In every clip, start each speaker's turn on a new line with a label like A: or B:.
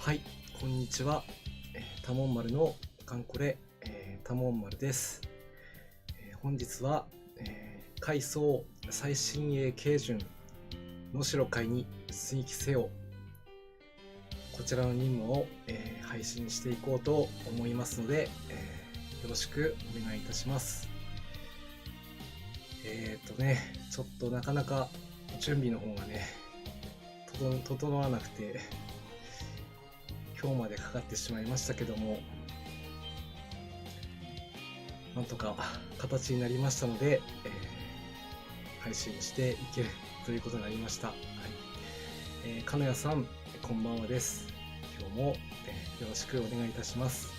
A: はい、こんにちは。多聞丸のカンコレ、多聞丸です。本日は、海藻最新鋭慶順能代会に出撃せよ、こちらの任務を、配信していこうと思いますので、よろしくお願いいたします。ちょっとなかなか準備の方がね整わなくて、今日までかかってしまいましたけども、なんとか形になりましたので、配信していけるということになりました。はい。金谷さん、こんばんはです。今日も、よろしくお願いいたします。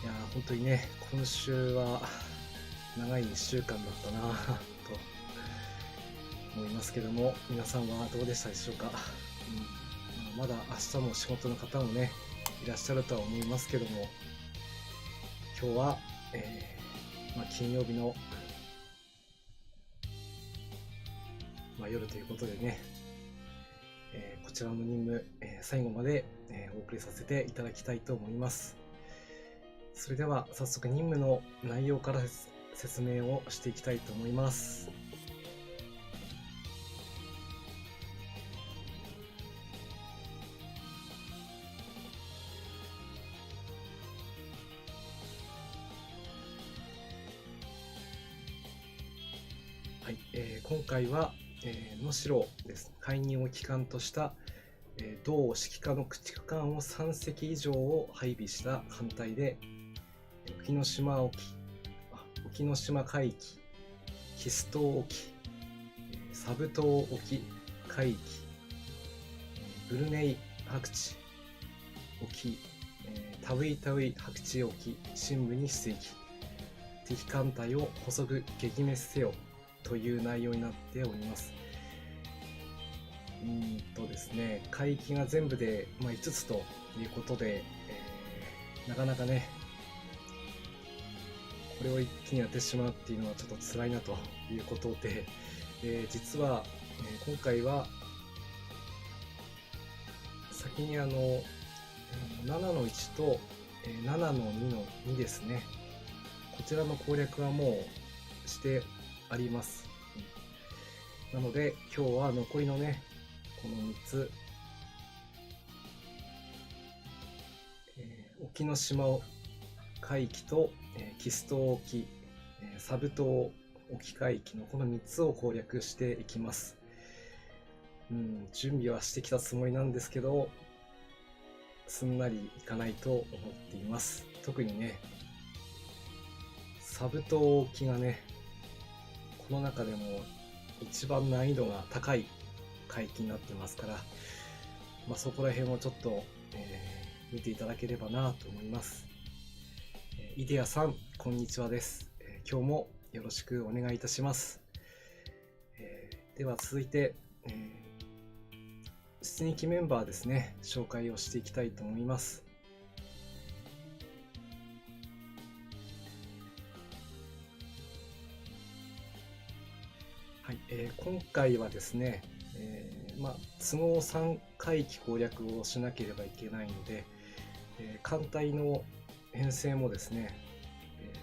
A: いやー、本当にね、今週は長い1週間だったなと思いますけども、皆さんはどうでしたでしょうか。まだ明日も仕事の方もねいらっしゃるとは思いますけども、今日は、金曜日の、夜ということでね、こちらの任務、最後まで、お送りさせていただきたいと思います。それでは早速任務の内容から説明をしていきたいと思います。はい、今回は、能代です。介入を機関とした同指揮下の駆逐艦を3隻以上を配備した艦隊で、沖ノ島海域、キス島沖、サブ島沖海域、ブルネイ白地沖、タウイ白地沖深部に出撃、敵艦隊を捕捉撃滅せよという内容になっております。ですね、海域が全部で、5つということで、なかなかねこれを一気にやってしまうっていうのはちょっと辛いなということで、実は、今回は先に7の1と7の2の2ですね、こちらの攻略はもうしてあります。なので今日は残りのねこの3つ、沖ノ島海域と、キス島沖、サブ島沖海域のこの3つを攻略していきます。準備はしてきたつもりなんですけど、すんなりいかないと思っています。特にねサブ島沖がねこの中でも一番難易度が高い海域になってますから、そこら辺をちょっと、見ていただければなと思います。イデアさん、こんにちはです。今日もよろしくお願いいたします。では続いて、出撃メンバーですね、紹介をしていきたいと思います。はい、今回はですね、都合3海域攻略をしなければいけないので、艦隊の編成もですね、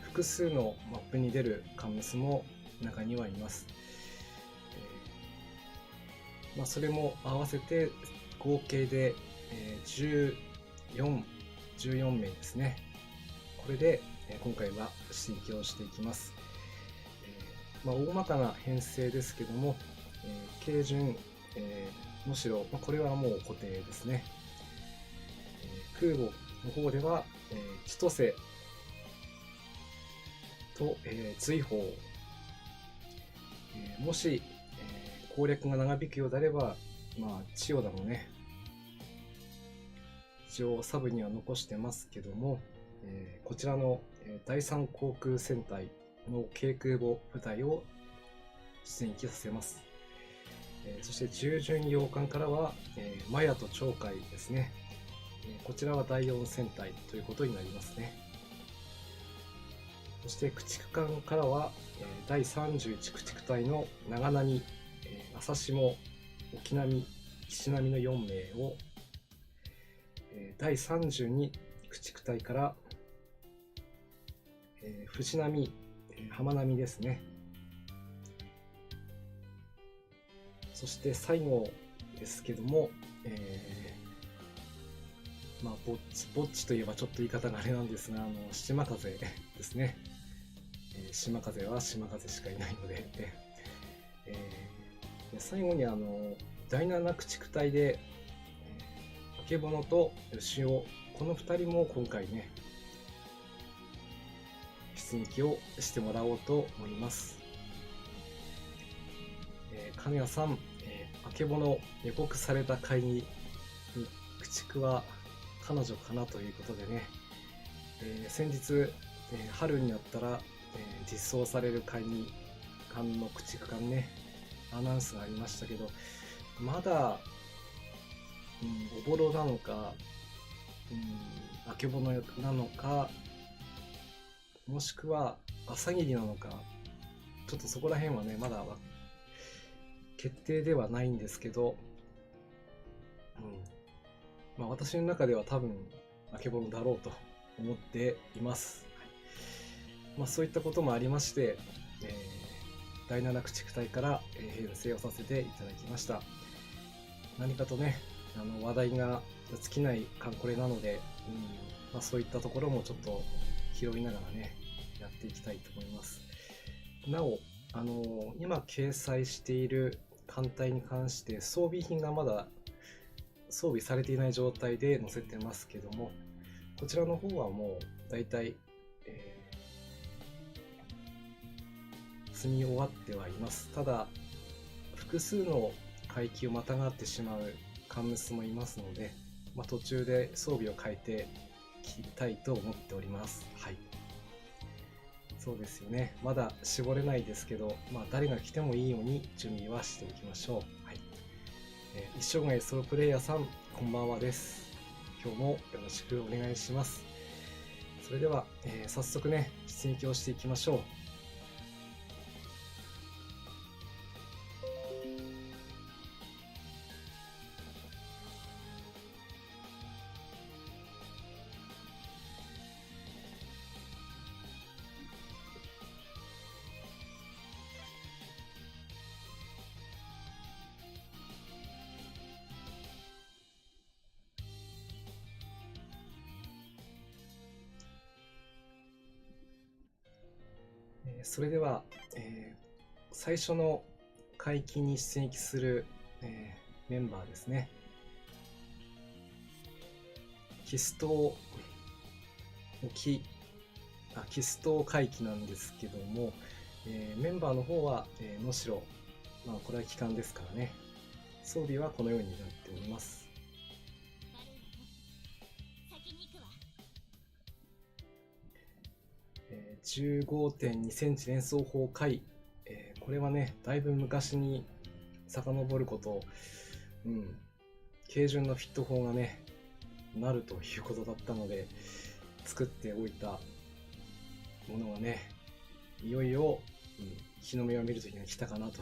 A: 複数のマップに出るカンムスも中にはいます。それも合わせて合計で、14名ですね。これで、今回は出撃をしていきます。大まかな編成ですけども、慶順、能代、これはもう固定ですね。空母の方では、千歳と、瑞宝、もし、攻略が長引くようであれば、千代田もね一応サブには残してますけども、こちらの、第3航空戦隊の軽空母部隊を出撃させます。そして従順洋艦からは、マヤと鳥海ですね、こちらは第4戦隊ということになりますね。そして駆逐艦からは、第31駆逐隊の長波、朝下、沖波、岸波の4名を、第32駆逐隊から、藤波、浜波ですね。そして最後ですけども、ぼっちといえばちょっと言い方があれなんですが、島風ですね。島風は島風しかいないので、最後に第7駆逐隊で、あけぼのと牛尾、この2人も今回ね、出撃をしてもらおうと思います。金谷さん、あけぼの予告された会議に駆逐は彼女かなということでね、先日、春になったら、実装される会議艦の駆逐艦ね、アナウンスがありましたけど、まだ、おぼろなのか、あけぼのなのか、もしくは朝霧なのか、ちょっとそこら辺はね、まだ決定ではないんですけど、私の中では多分、あけぼのだろうと思っています。そういったこともありまして、第7駆逐隊から編成をさせていただきました。何かとね、話題が尽きないカンコレなので、そういったところもちょっと拾いながらね、やっていきたいと思います。なお、今掲載している艦隊に関して装備品がまだ装備されていない状態で載せてますけども、こちらの方はもうだいたい積み終わってはいます。ただ複数の階級をまたがってしまうカンムスもいますので、途中で装備を変えていきたいと思っております。はい、そうですよね。まだ絞れないですけど、誰が来てもいいように準備はしておきましょう。はい、一生涯ソロプレイヤーさん、こんばんはです。今日もよろしくお願いします。それでは、早速ね、出撃をしていきましょう。それでは、最初の海域に出撃する、メンバーですね。キス島沖、キス島海域なんですけども、メンバーの方は、能代、これは機関ですからね。装備はこのようになっております。15.2 センチ連装砲回、これはね、だいぶ昔に遡ること、軽順のフィット砲がね、なるということだったので、作っておいたものがね、いよいよ、日の目を見るときが来たかなと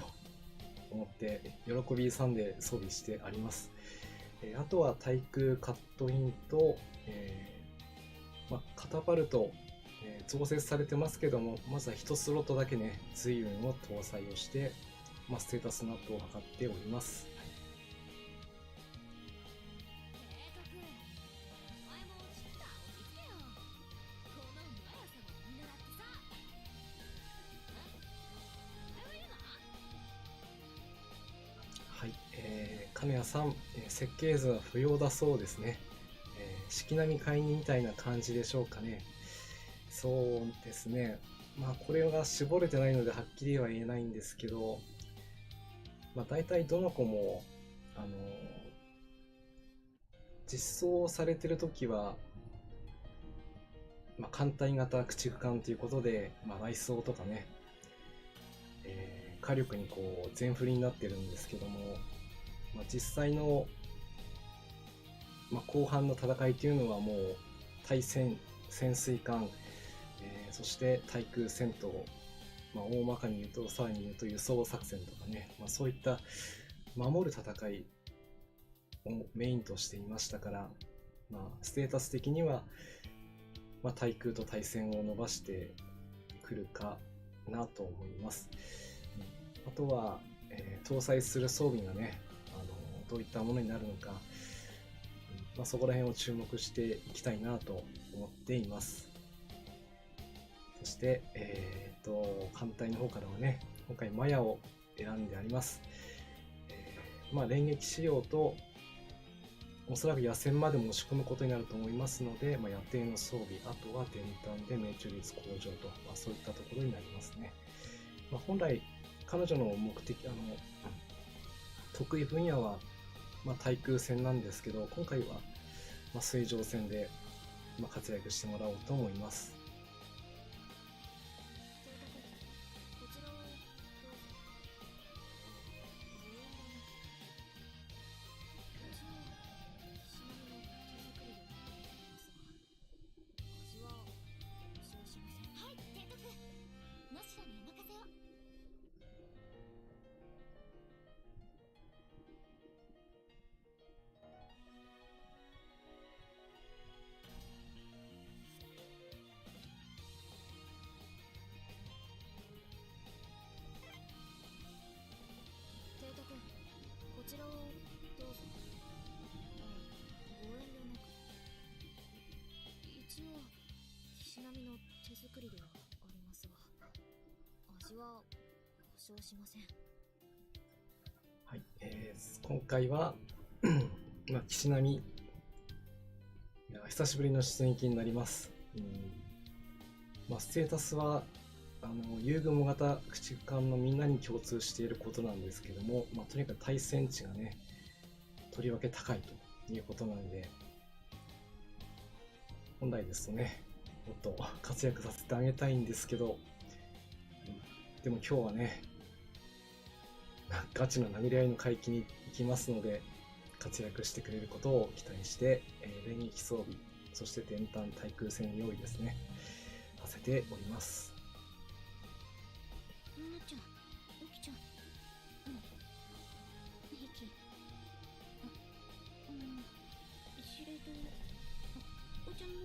A: 思って、喜び勇んで装備してあります。あとは対空カットインと、カタパルト、増設されてますけども、まずは1スロットだけね、随運を搭載をして、ステータスナップを図っております。はい、金谷さん、設計図は不要だそうですね。式並み買いにみたいな感じでしょうかね。そうですね。これが絞れてないのではっきりは言えないんですけど、大体どの子も、実装されてる時は、艦隊型駆逐艦ということで、内装とかね、火力にこう全振りになってるんですけども、実際の、後半の戦いというのはもう対潜水艦、そして対空戦闘、大まかに言うと、さらに言うと輸送作戦とかね、そういった守る戦いをメインとしていましたから、ステータス的には、対空と対戦を伸ばしてくるかなと思います。あとは、搭載する装備がね、どういったものになるのか、そこら辺を注目していきたいなと思っています。そして、艦隊の方からはね、今回マヤを選んであります。連撃仕様とおそらく野戦まで持ち込むことになると思いますので、野艇の装備、あとは電炭で命中率向上と、そういったところになりますね。本来彼女の目的得意分野は、対空戦なんですけど、今回は、水上戦で、活躍してもらおうと思います。
B: こちらをどうぞ。ご遠慮なく。一応岸並みの手作りではありますが、味は保証しません。
A: はい、今回は岸並み、久しぶりの出撃になります。ステータスは遊軍模型駆逐艦のみんなに共通していることなんですけども、とにかく対戦値がね、とりわけ高いということなので、本来ですとね、もっと活躍させてあげたいんですけど、でも今日はね、ガチの殴り合いの海域に行きますので、活躍してくれることを期待して、連撃装備、そして電炭対空戦用意ですね、させております。
B: なっちゃん、起きちゃう。平気。司令塔、お茶飲む？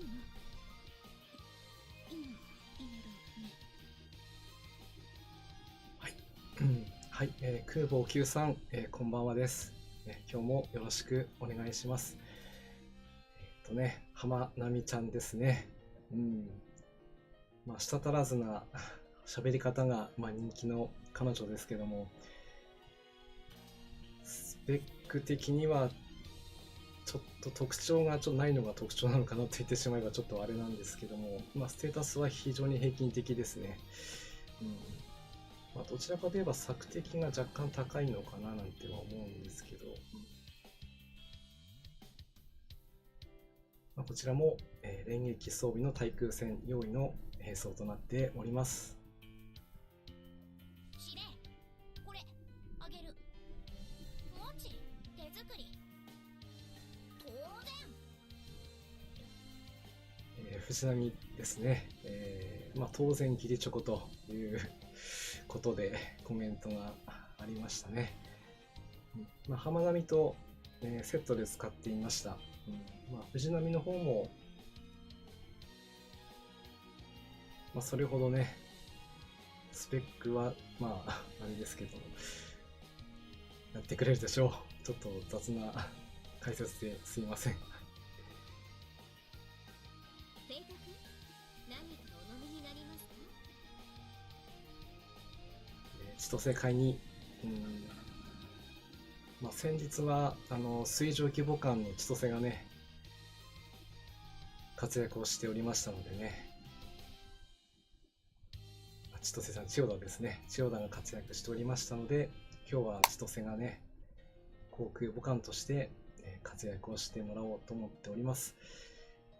B: 今、いいだね。
A: はい。はい、空母93、こんばんはです。今日もよろしくお願いします。浜波ちゃんですね。舌足らずな喋り方が、人気の彼女ですけども、スペック的にはちょっと特徴がないのが特徴なのかなと言ってしまえばちょっとあれなんですけども、ステータスは非常に平均的ですね。どちらかといえば索敵が若干高いのかななんては思うんですけど、こちらも、連撃装備の対空戦用意の兵装となっております。
B: 司令、これあげる。もち手作り。当然。
A: 藤波ですね。当然ギリチョコということでコメントがありましたね。浜波と、セットで使っていました。藤波の方も、それほどね、スペックはあれですけど、やってくれるでしょう。ちょっと雑な解説ですいません。
B: 提督、何かお飲みになりますか？
A: 千歳会に、先日は水上規模艦の千歳がね、活躍をしておりましたのでね、千歳さん、千代田ですね、千代田が活躍しておりましたので、今日は千歳がね、航空母艦として活躍をしてもらおうと思っております。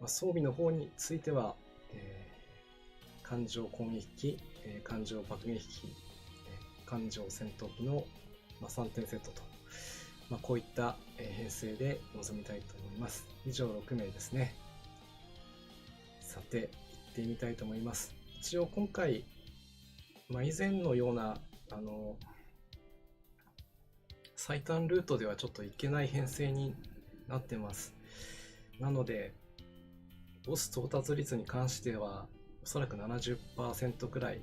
A: 装備の方については、艦上攻撃機、艦上爆撃機、艦上戦闘機の3点セットと、こういった編成で臨みたいと思います。以上6名ですね。さて、行ってみたいと思います。一応今回、以前のような最短ルートではちょっと行けない編成になってます。なのでボス到達率に関してはおそらく 70% くらい、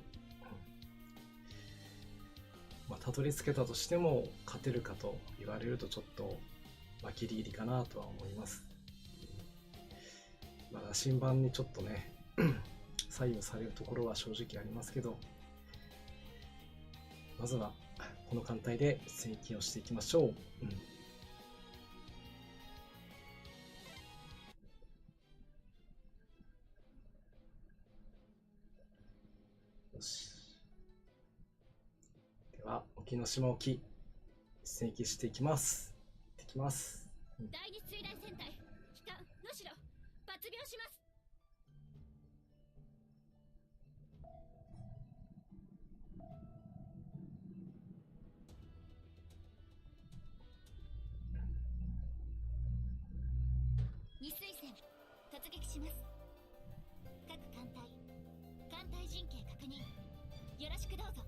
A: たどり着けたとしても勝てるかと言われるとちょっと、ギリギリかなとは思います。新版にちょっとね左右されるところは正直ありますけど、まずはこの艦隊で戦役をしていきましょう。よし。では沖ノ島沖戦役していきます。できます。
B: 第二水雷戦隊機関能代抜病します。二水戦突撃します。各艦隊陣形確認よろしくどうぞ。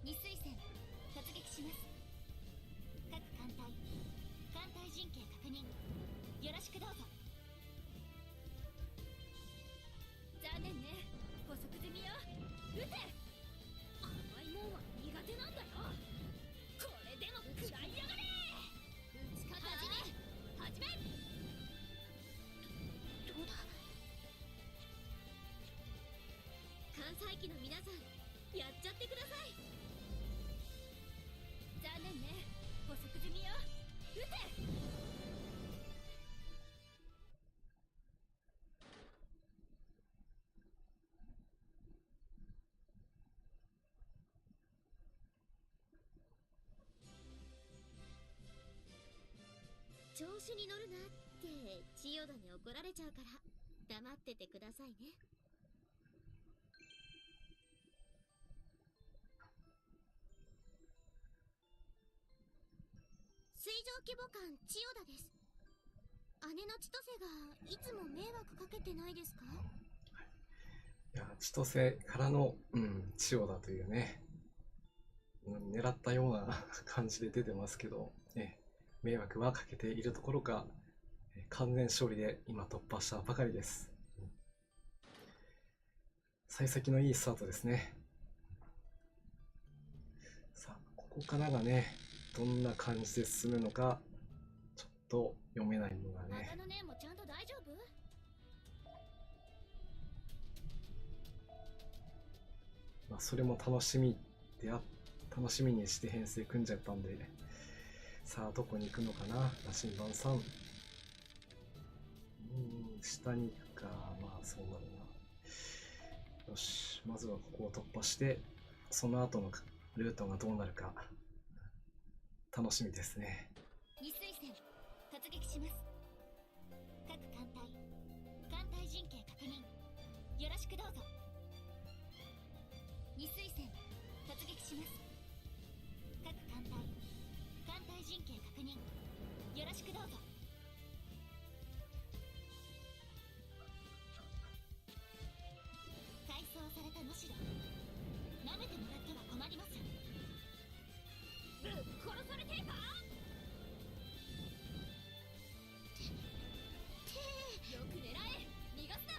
B: 二水戦突撃します。各艦隊陣形確認よろしくどうぞ。残念ね、捕捉済みよ。撃て。甘いもんは苦手なんだよ。これでも食らいやがれ。撃ち方始め。どうだ。関西機の皆さんやっちゃってください。残念ね、捕捉済みよ。撃て。調子に乗るなって千代田に怒られちゃうから黙っててくださいね。水上規模艦千代田です。姉の千歳がいつも迷惑かけてないですか？
A: いや、千歳からの、千代田というね、狙ったような感じで出てますけど、迷惑はかけているところか、完全勝利で今突破したばかりです。幸先のいいスタートですね。さあ、ここからがね、どんな感じで進むのか、ちょっと読めないのがね。
B: 赤の姉もちゃんと大丈夫？
A: それも楽しみにして編成組んじゃったんで、さあどこに行くのかな。羅針盤さん、下に行くか。そうなるな。よし、まずはここを突破して、その後のルートがどうなるか楽しみですね。
B: 二水戦突撃します。各艦隊陣形確認よろしくどうぞ。二水戦突撃します。各艦隊陣形確認よろしくどうぞ。改装された能代舐めてもらっては困ります。ぶっ殺されてえか？よく狙え。逃がすな。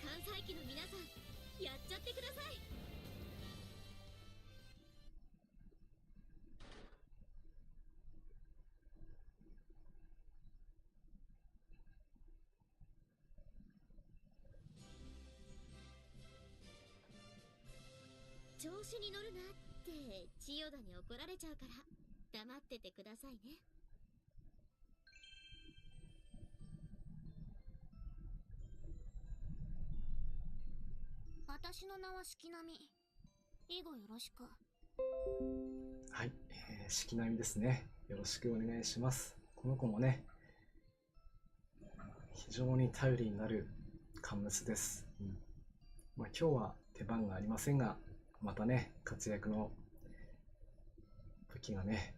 B: 関西機の皆さんやっちゃってください。調子に乗るなって千代田に怒られちゃうから黙っててくださいね。私の名は四季並み。以後よろしく。
A: はい、四季並みですね。よろしくお願いします。この子もね、非常に頼りになるカンムスです。今日は出番がありませんが、またね、活躍の時がね、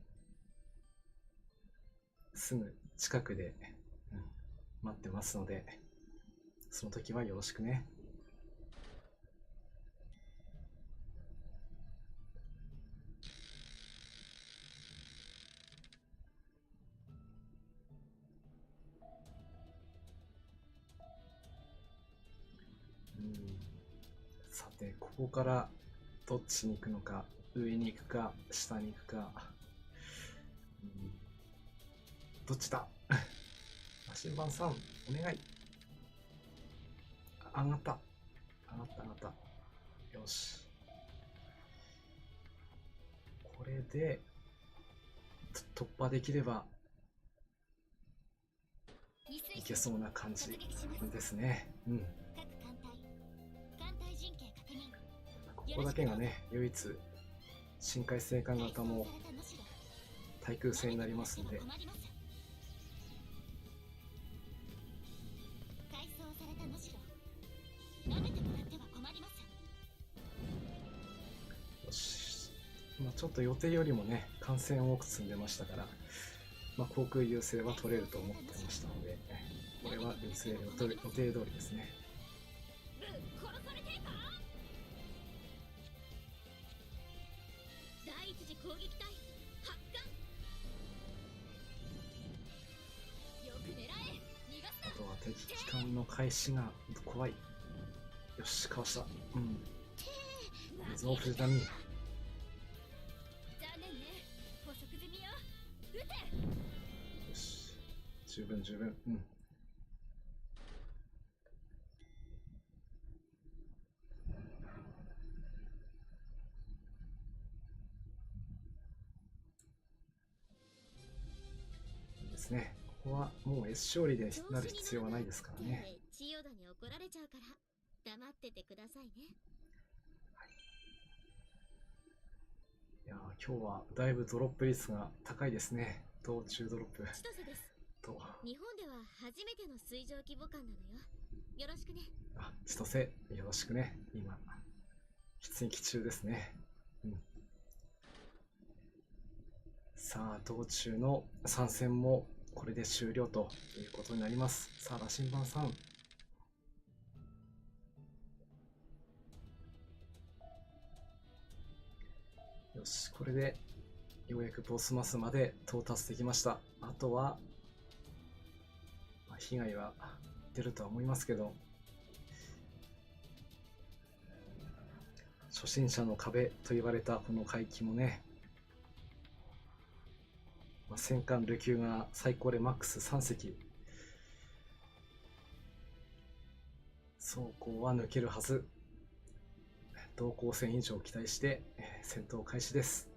A: すぐ近くで、待ってますので、その時はよろしくね。ここからどっちに行くのか、上に行くか下に行くか、どっちだ。新番さんお願い。上がった、上がった、上がった。よし、これで突破できればいけそうな感じですね。ここだけがね、唯一深海星艦型も対空戦になりますので、よし、ちょっと予定よりもね艦船を多く積んでましたから、航空優勢は取れると思ってましたので、これは予定通りですね。あとは敵機関の開始が怖い。よし、かわした。ゾーフダミー。よし、十分十分。いいですね。ここはもう S 勝利でなる必要はないですからね。
B: 千代田に怒られちゃうから黙っててくださいね。
A: いやー、今日はだいぶドロップ率が高いですね。道中ドロップ
B: 千歳です
A: と。
B: 日本では初めての水上規模艦なのよ。よろしくね。
A: 千歳よろしくね。今出撃中ですね。さあ、道中の参戦もこれで終了ということになります。さあ、羅針盤さん。よし、これでようやくボスマスまで到達できました。あとは、被害は出るとは思いますけど、初心者の壁と言われたこの海域もね、戦艦ルキューが最高でマックス3隻、走行は抜けるはず。同行戦以上を期待して戦闘開始です。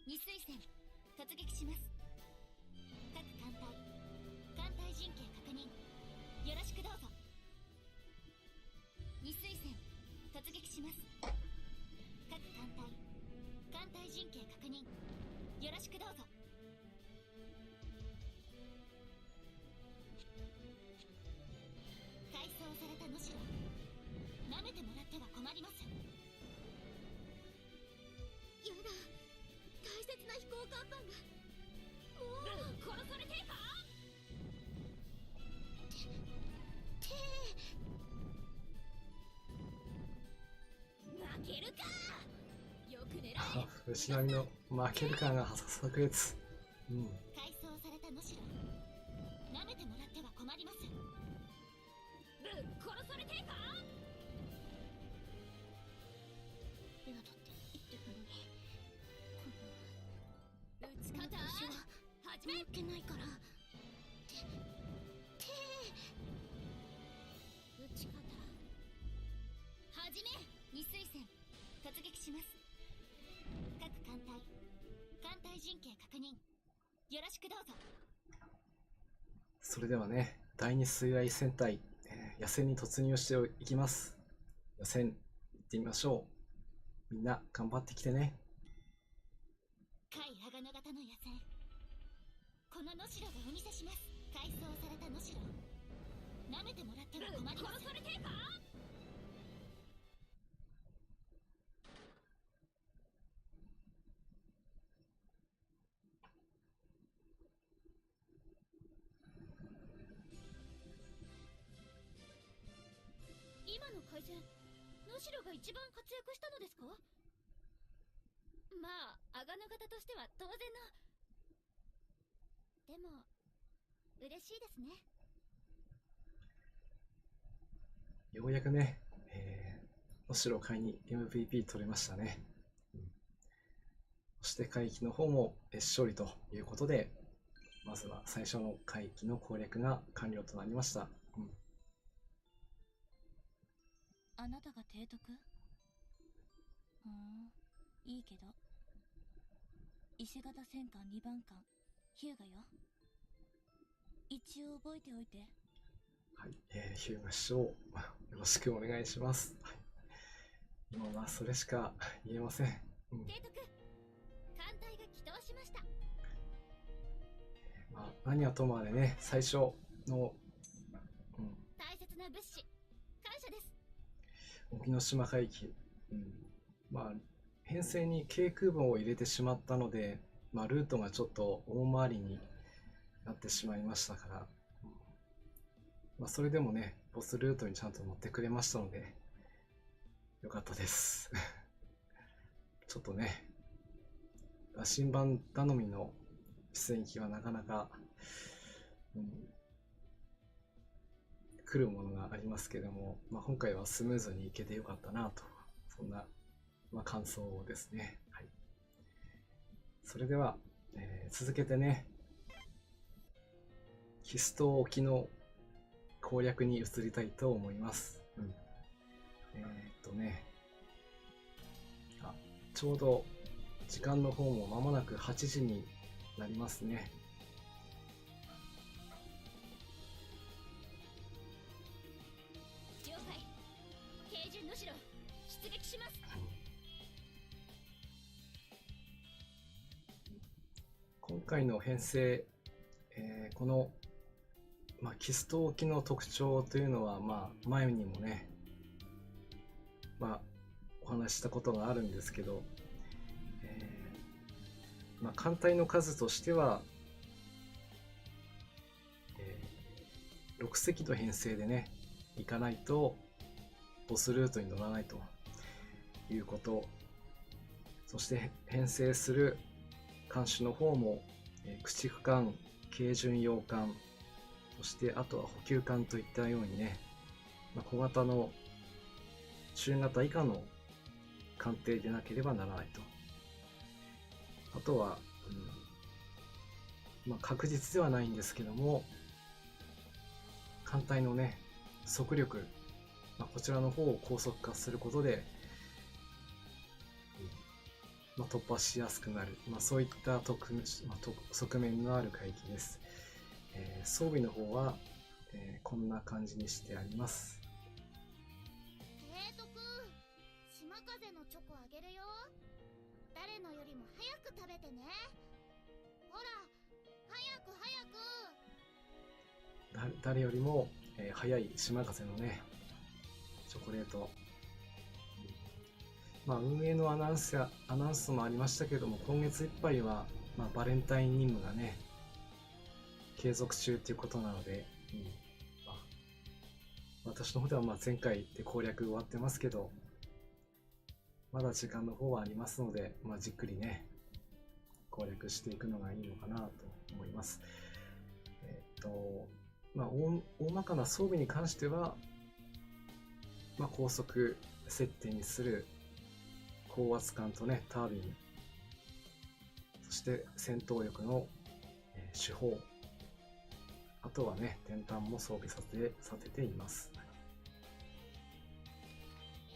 B: 二水戦突撃します。各艦隊艦隊陣形確認よろしくどうぞ。二水戦突撃します。各艦隊艦隊陣形確認よろしくどうぞ。改装された能代舐めてもらっては困ります。やだ、大切な飛行甲板がもう殺されていか。負けるか。よく狙え。
A: 藤波の負けるかが炸裂。
B: 改装された能代舐めてもらっては困ります。殺されていか。やだって言ってるのに、打ち方私は始めっけないから。打ち方始め。二水戦突撃します。各艦隊艦隊陣形確認よろしくどうぞ。
A: それではね、第二水雷戦隊、野戦に突入していきます。野戦行ってみましょう。みんな頑張ってきてね。
B: 甲斐鋼型の野戦、この能代がお見せします。改装された能代舐めてもらっては困ります。殺されていか。今の海戦、能代が一番活躍したのですか。まあ鋼型としては当然の。でも嬉しいですね。
A: ようやくね、能代会に MVP 取れましたね。そして会期の方も勝利ということで、まずは最初の会期の攻略が完了となりました。
B: あなたが提督？いいけど。石形戦艦2番艦ヒューガよ。一応覚えておいて。
A: はい、ヒューガ師匠、よろしくお願いします。はい、今はそれしか言えません。
B: 提督、艦隊が起動しました。
A: 何はともあれね、最初の、
B: 大切な物資、感謝です。
A: 沖ノ島海域、編成に軽空母を入れてしまったので、ルートがちょっと大回りになってしまいましたから、それでもね、ボスルートにちゃんと乗ってくれましたので、よかったです。ちょっとね、羅針盤頼みの出演機はなかなか、来るものがありますけども、今回はスムーズにいけてよかったなと、そんな、感想ですね。はい、それでは、続けてね、キスト沖の攻略に移りたいと思います。ちょうど時間の方も間もなく8時になりますね。
B: 了解。軽巡能代、出撃します。
A: 今回の編成、この、キスト沖の特徴というのは、前にもね、お話ししたことがあるんですけど、艦隊の数としては、6隻と編成でね、行かないとボスルートに乗らないということ、そして編成する艦種の方も、駆逐艦、軽巡洋艦、そしてあとは補給艦といったようにね、小型の中型以下の艦艇でなければならないと。あとは、確実ではないんですけども、艦隊のね、速力、こちらの方を高速化することで、突破しやすくなる、そういった側面のある海域です。装備の方は、こんな感じにしてあります。
B: 提督、島風のチョコあげるよ。誰のよりも早く食べてね。ほら、早く早く。
A: 誰よりも、早い島風のね、チョコレート。運営のアナウンスもありましたけども、今月いっぱいは、バレンタイン任務がね、継続中ということなので、私の方では前回で攻略終わってますけど、まだ時間の方はありますので、じっくりね、攻略していくのがいいのかなと思います。大まかな装備に関しては、高速設定にする高圧管とね、タービン、そして戦闘力の手法、あとはね、電炭も装備させています。
B: い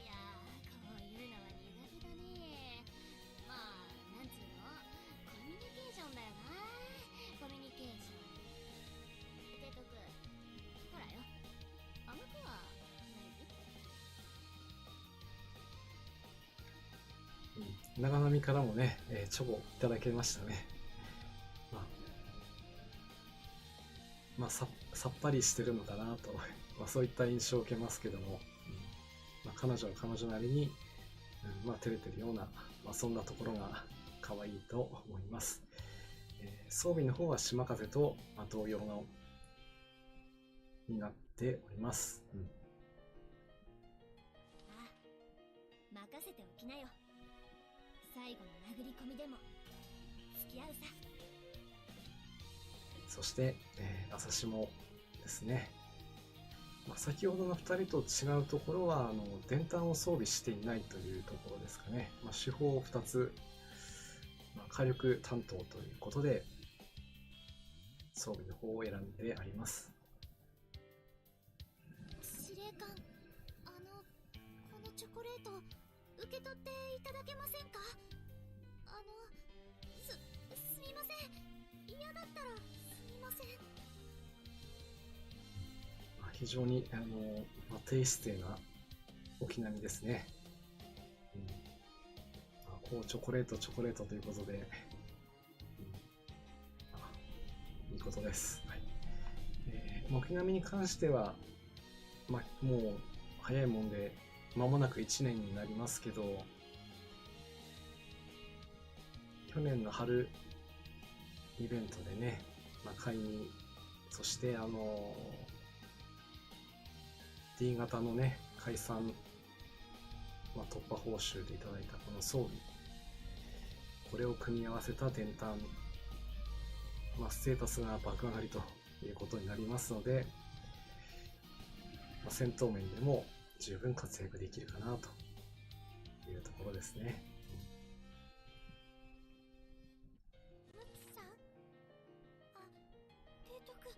B: やー、こういうのは苦手だね。なんつうの、コミュニケーションだよな。コミュニケーション。提督、ほらよ、甘くはない
A: ぜ。長波からもね、チョコいただけましたね。さっぱりしてるのかなと、そういった印象を受けますけども、彼女は彼女なりに、照れてるような、そんなところが可愛いと思います。装備の方は島風と、同様のになっております。
B: 任せておきなよ。最後の殴り込みでも付き合うさ。
A: そして、朝霜ですね。先ほどの2人と違うところは電炭を装備していないというところですかね。手法を2つ、火力担当ということで装備の方を選んであります。
B: 司令官、このチョコレート受け取っていただけませんか？すみません。嫌だったらすみません。
A: 非常に低姿勢な沖波ですね。こうチョコレートということで、いいことです。はい。沖波に関しては、もう早いもんで間もなく1年になりますけど、去年の春イベントでね、買いに、そしてD 型のね、解散、突破報酬でいただいたこの装備、これを組み合わせた電炭、ステータスが爆上がりということになりますので、戦闘面でも十分活躍できるかなというところですね。
B: ムツさん？提督。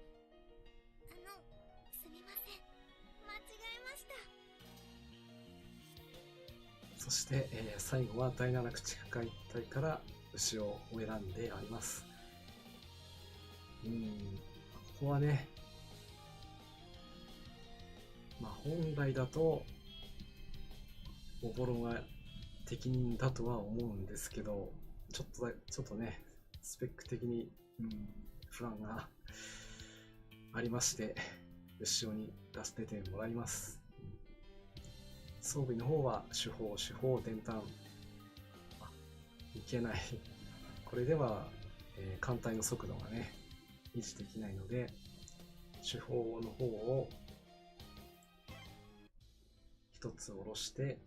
B: すみません。間違えました。
A: そして、最後は第7駆逐艦一隊から牛を選んであります。ここはね、本来だとおぼろが適任だとは思うんですけど、ちょっとね、スペック的に、不安がありまして、牛尾に出てもらいます。装備の方は手法、電炭、いけない。これでは、艦隊の速度がね、維持できないので、手法の方を一つ下ろして、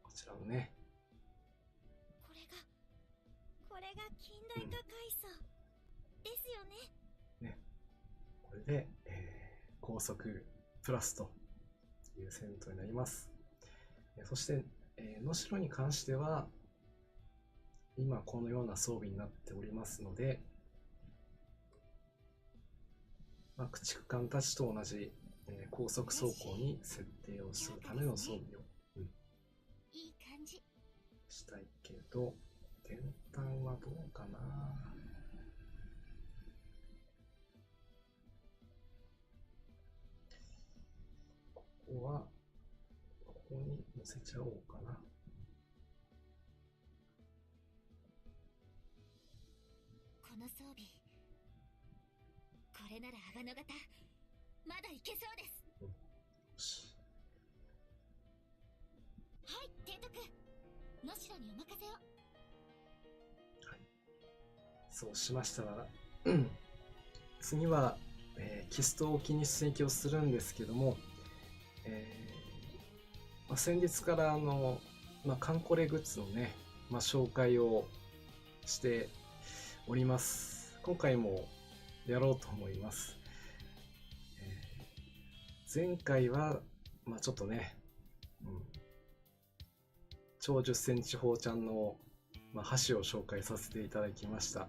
A: こちらのね、
B: これが近代化階層ですよね。
A: これで、高速プラスという戦闘になります。そして、能代に関しては今このような装備になっておりますので、駆逐艦たちと同じ、高速走行に設定をするための装備を、
B: いい感じ
A: したいけど、電炭はどうかな。ここに乗せちゃおうかな。
B: この装備、これなら阿賀野型まだいけそうです。はい、提督、能代にお任せを。
A: はい、そうしましたら、次は、キスト沖に出撃をするんですけども、先日からカンコレグッズのね、紹介をしております。今回もやろうと思います。前回は、ちょっとね、超10センチ砲ちゃんの、箸を紹介させていただきました。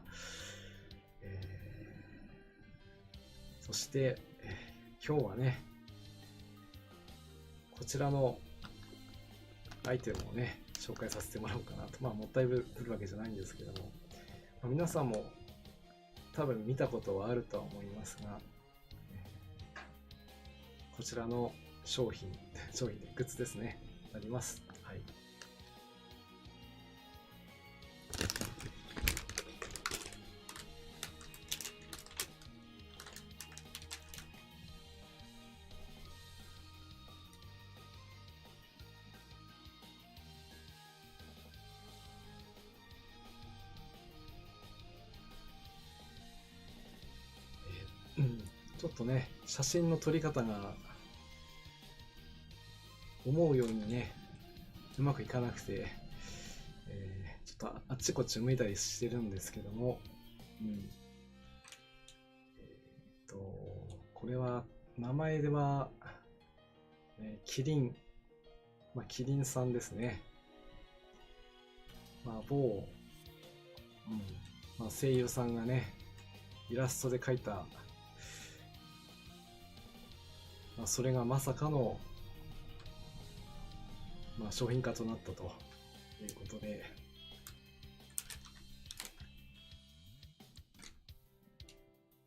A: そして、今日はね、こちらのアイテムをね、紹介させてもらおうかなと。もったいぶるわけじゃないんですけども、皆さんも多分見たことはあるとは思いますが、こちらの商品でグッズですね、なります。はい。ちょっとね、写真の撮り方が思うようにね、うまくいかなくて、ちょっとちこっち向いたりしてるんですけども、うん。これは、名前では、キリン、キリンさんですね。某、声優さんがね、イラストで描いた、それがまさかの、商品化となったということで、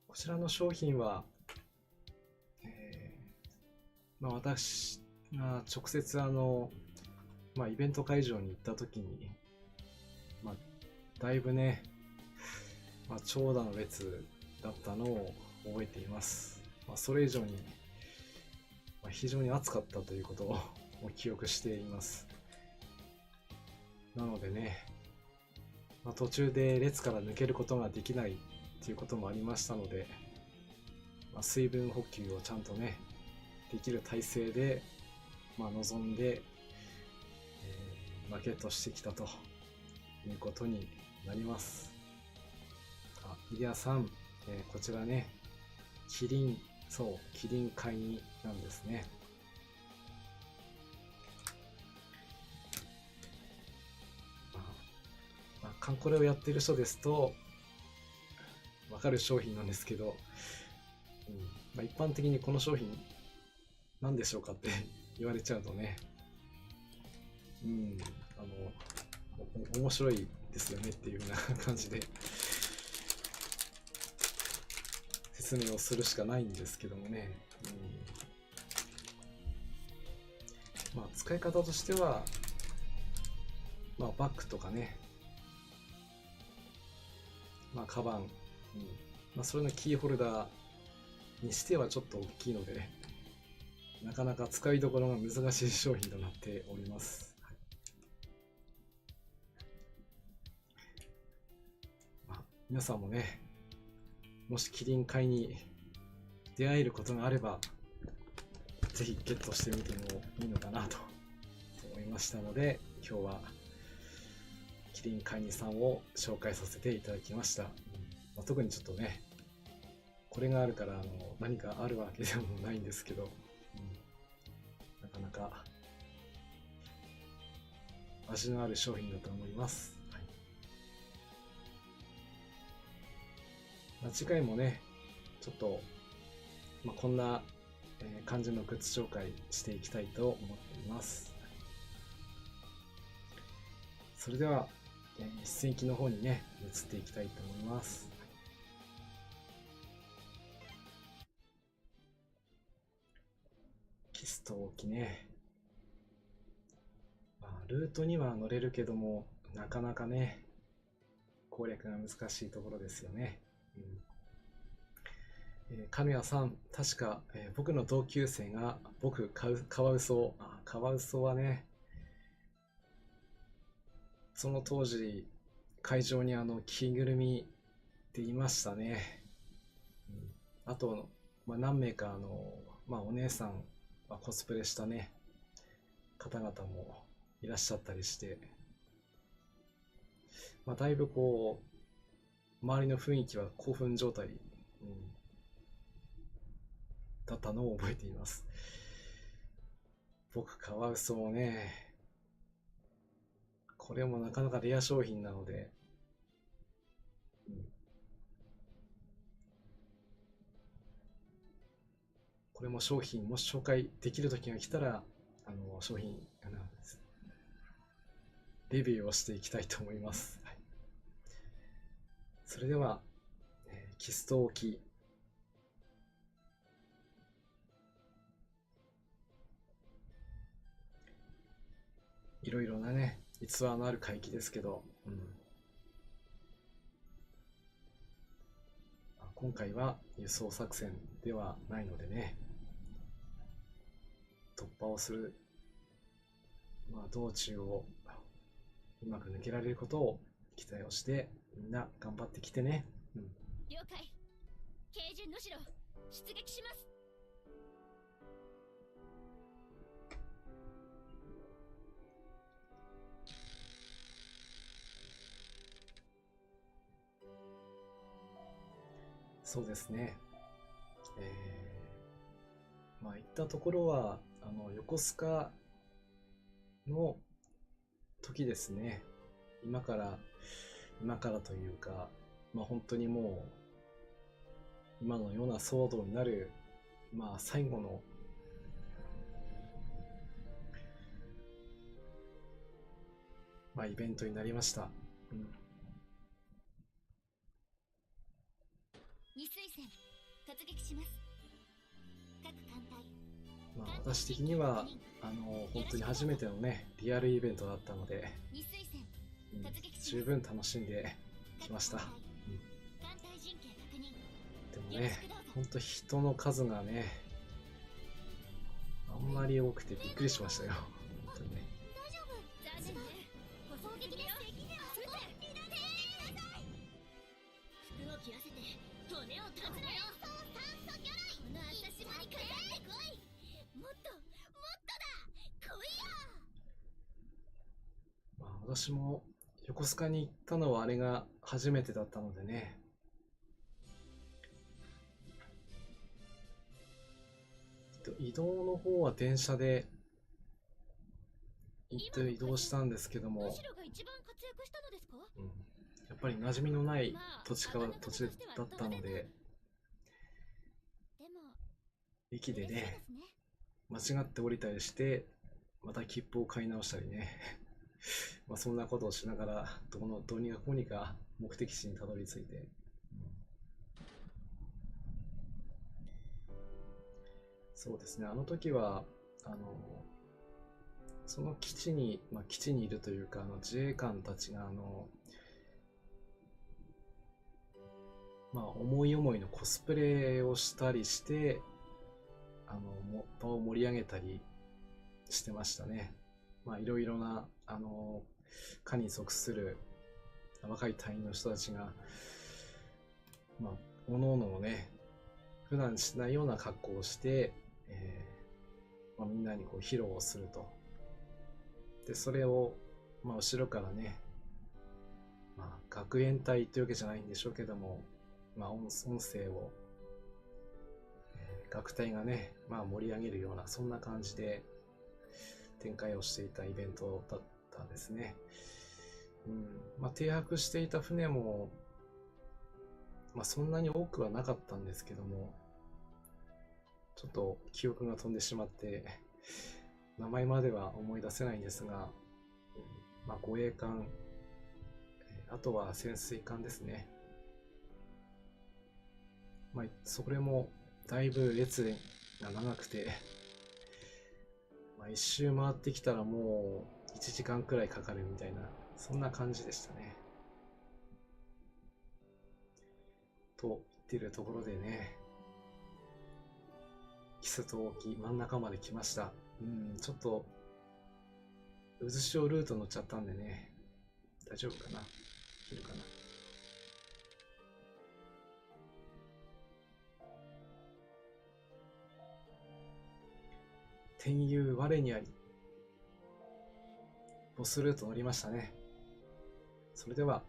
A: こちらの商品は、私が直接イベント会場に行った時に、だいぶね、長蛇の列だったのを覚えています。それ以上に、非常に暑かったということを記憶しています。なのでね、途中で列から抜けることができないということもありましたので、水分補給をちゃんとね、できる体制で、臨んで、ゲットしてきたということになります。イリアさん、こちらね、キリン買いになんですね。カンコレをやっている人ですと分かる商品なんですけど、一般的にこの商品何でしょうかって言われちゃうとね、面白いですよねっていうような感じで説明をするしかないんですけどもね、使い方としては、バッグとかね、カバン、それのキーホルダーにしてはちょっと大きいので、なかなか使いどころが難しい商品となっております。皆さんもね、もしキリン買いに出会えることがあれば、ぜひゲットしてみてもいいのかなと思いましたので、今日はキリン買いにさんを紹介させていただきました。特にちょっとね、これがあるから何かあるわけでもないんですけど、なかなか味のある商品だと思います。次回もね、ちょっと、こんな感じのグッズ紹介していきたいと思っています。それでは、一戦機の方にね、移っていきたいと思います。キスト置きね。ルートには乗れるけども、なかなかね、攻略が難しいところですよね。神谷さん、確か、僕の同級生がカワウソはね、その当時会場に着ぐるみっていましたね。あと、何名かお姉さん、コスプレしたね方々もいらっしゃったりして、だいぶこう周りの雰囲気は興奮状態、だったのを覚えています。僕カワウソもね、これもなかなかレア商品なので、これも商品もし紹介できる時が来たら商品レビューをしていきたいと思います。それでは、キスト置きいろいろなね逸話のある海域ですけど、今回は輸送作戦ではないのでね、突破をする、道中をうまく抜けられることを期待をして、みんな頑張ってきてね。
B: 了解。軽順の城出撃します。
A: そうですね。まあ、いったところは、横須賀の時ですね。今から、今からというか、まあ、本当にもう、今のような騒動になる、まあ、最後の、まあ、イベントになりました。うん。
B: 二水戦突撃します。各艦隊
A: まあ、私的には、本当に初めてのね、リアルイベントだったので、
B: 二水戦
A: うん、
B: 突撃します。
A: 十分楽しんできました。
B: 艦隊陣形確認。
A: でもね、本当人の数がね、あんまり多くてびっくりしましたよ。本当にね。
B: 大丈夫。残念ね。攻撃です。敵では撃て。服を切らせて骨を断つなよ。そう酸素魚雷。この朝島にかかってこい。もっともっとだ。来いよ。
A: まあ、私も横須賀に行ったのはあれが初めてだったのでね。移動の方は電車で移動したんですけども、
B: むしろが一番活躍したのですか？
A: うん、やっぱり馴染みのない土地だったので、
B: でも
A: 駅でね、
B: 嬉しいですね。
A: 間違って降りたりして、また切符を買い直したりね。まあそんなことをしながら、どうにかこうにか目的地にたどり着いて、そうですね、あの時は、その基地に、まあ、基地にいるというか、自衛官たちが、まあ、思い思いのコスプレをしたりして、場を盛り上げたりしてましたね。まあ、いろいろな、課に属する若い隊員の人たちが、まあ、各々のね、普段しないような格好をして、まあ、みんなにこう披露をすると。で、それを、まあ、後ろからね、まあ、学園隊というわけじゃないんでしょうけども、まあ、音声を、楽隊がね、まあ、盛り上げるような、そんな感じで展開をしていたイベントだったですね。うん。まあ、停泊していた船も、まあ、そんなに多くはなかったんですけども、ちょっと記憶が飛んでしまって、名前までは思い出せないんですが、まあ、護衛艦、あとは潜水艦ですね。まあ、それもだいぶ列が長くて、まあ、一周回ってきたらもう1時間くらいかかるみたいな、そんな感じでしたね。と言ってるところでね、キスと沖真ん中まで来ました。ちょっと渦潮ルート乗っちゃったんでね、大丈夫かな、いけるかな。天佑我にあり、ボスルート乗りましたね。それでは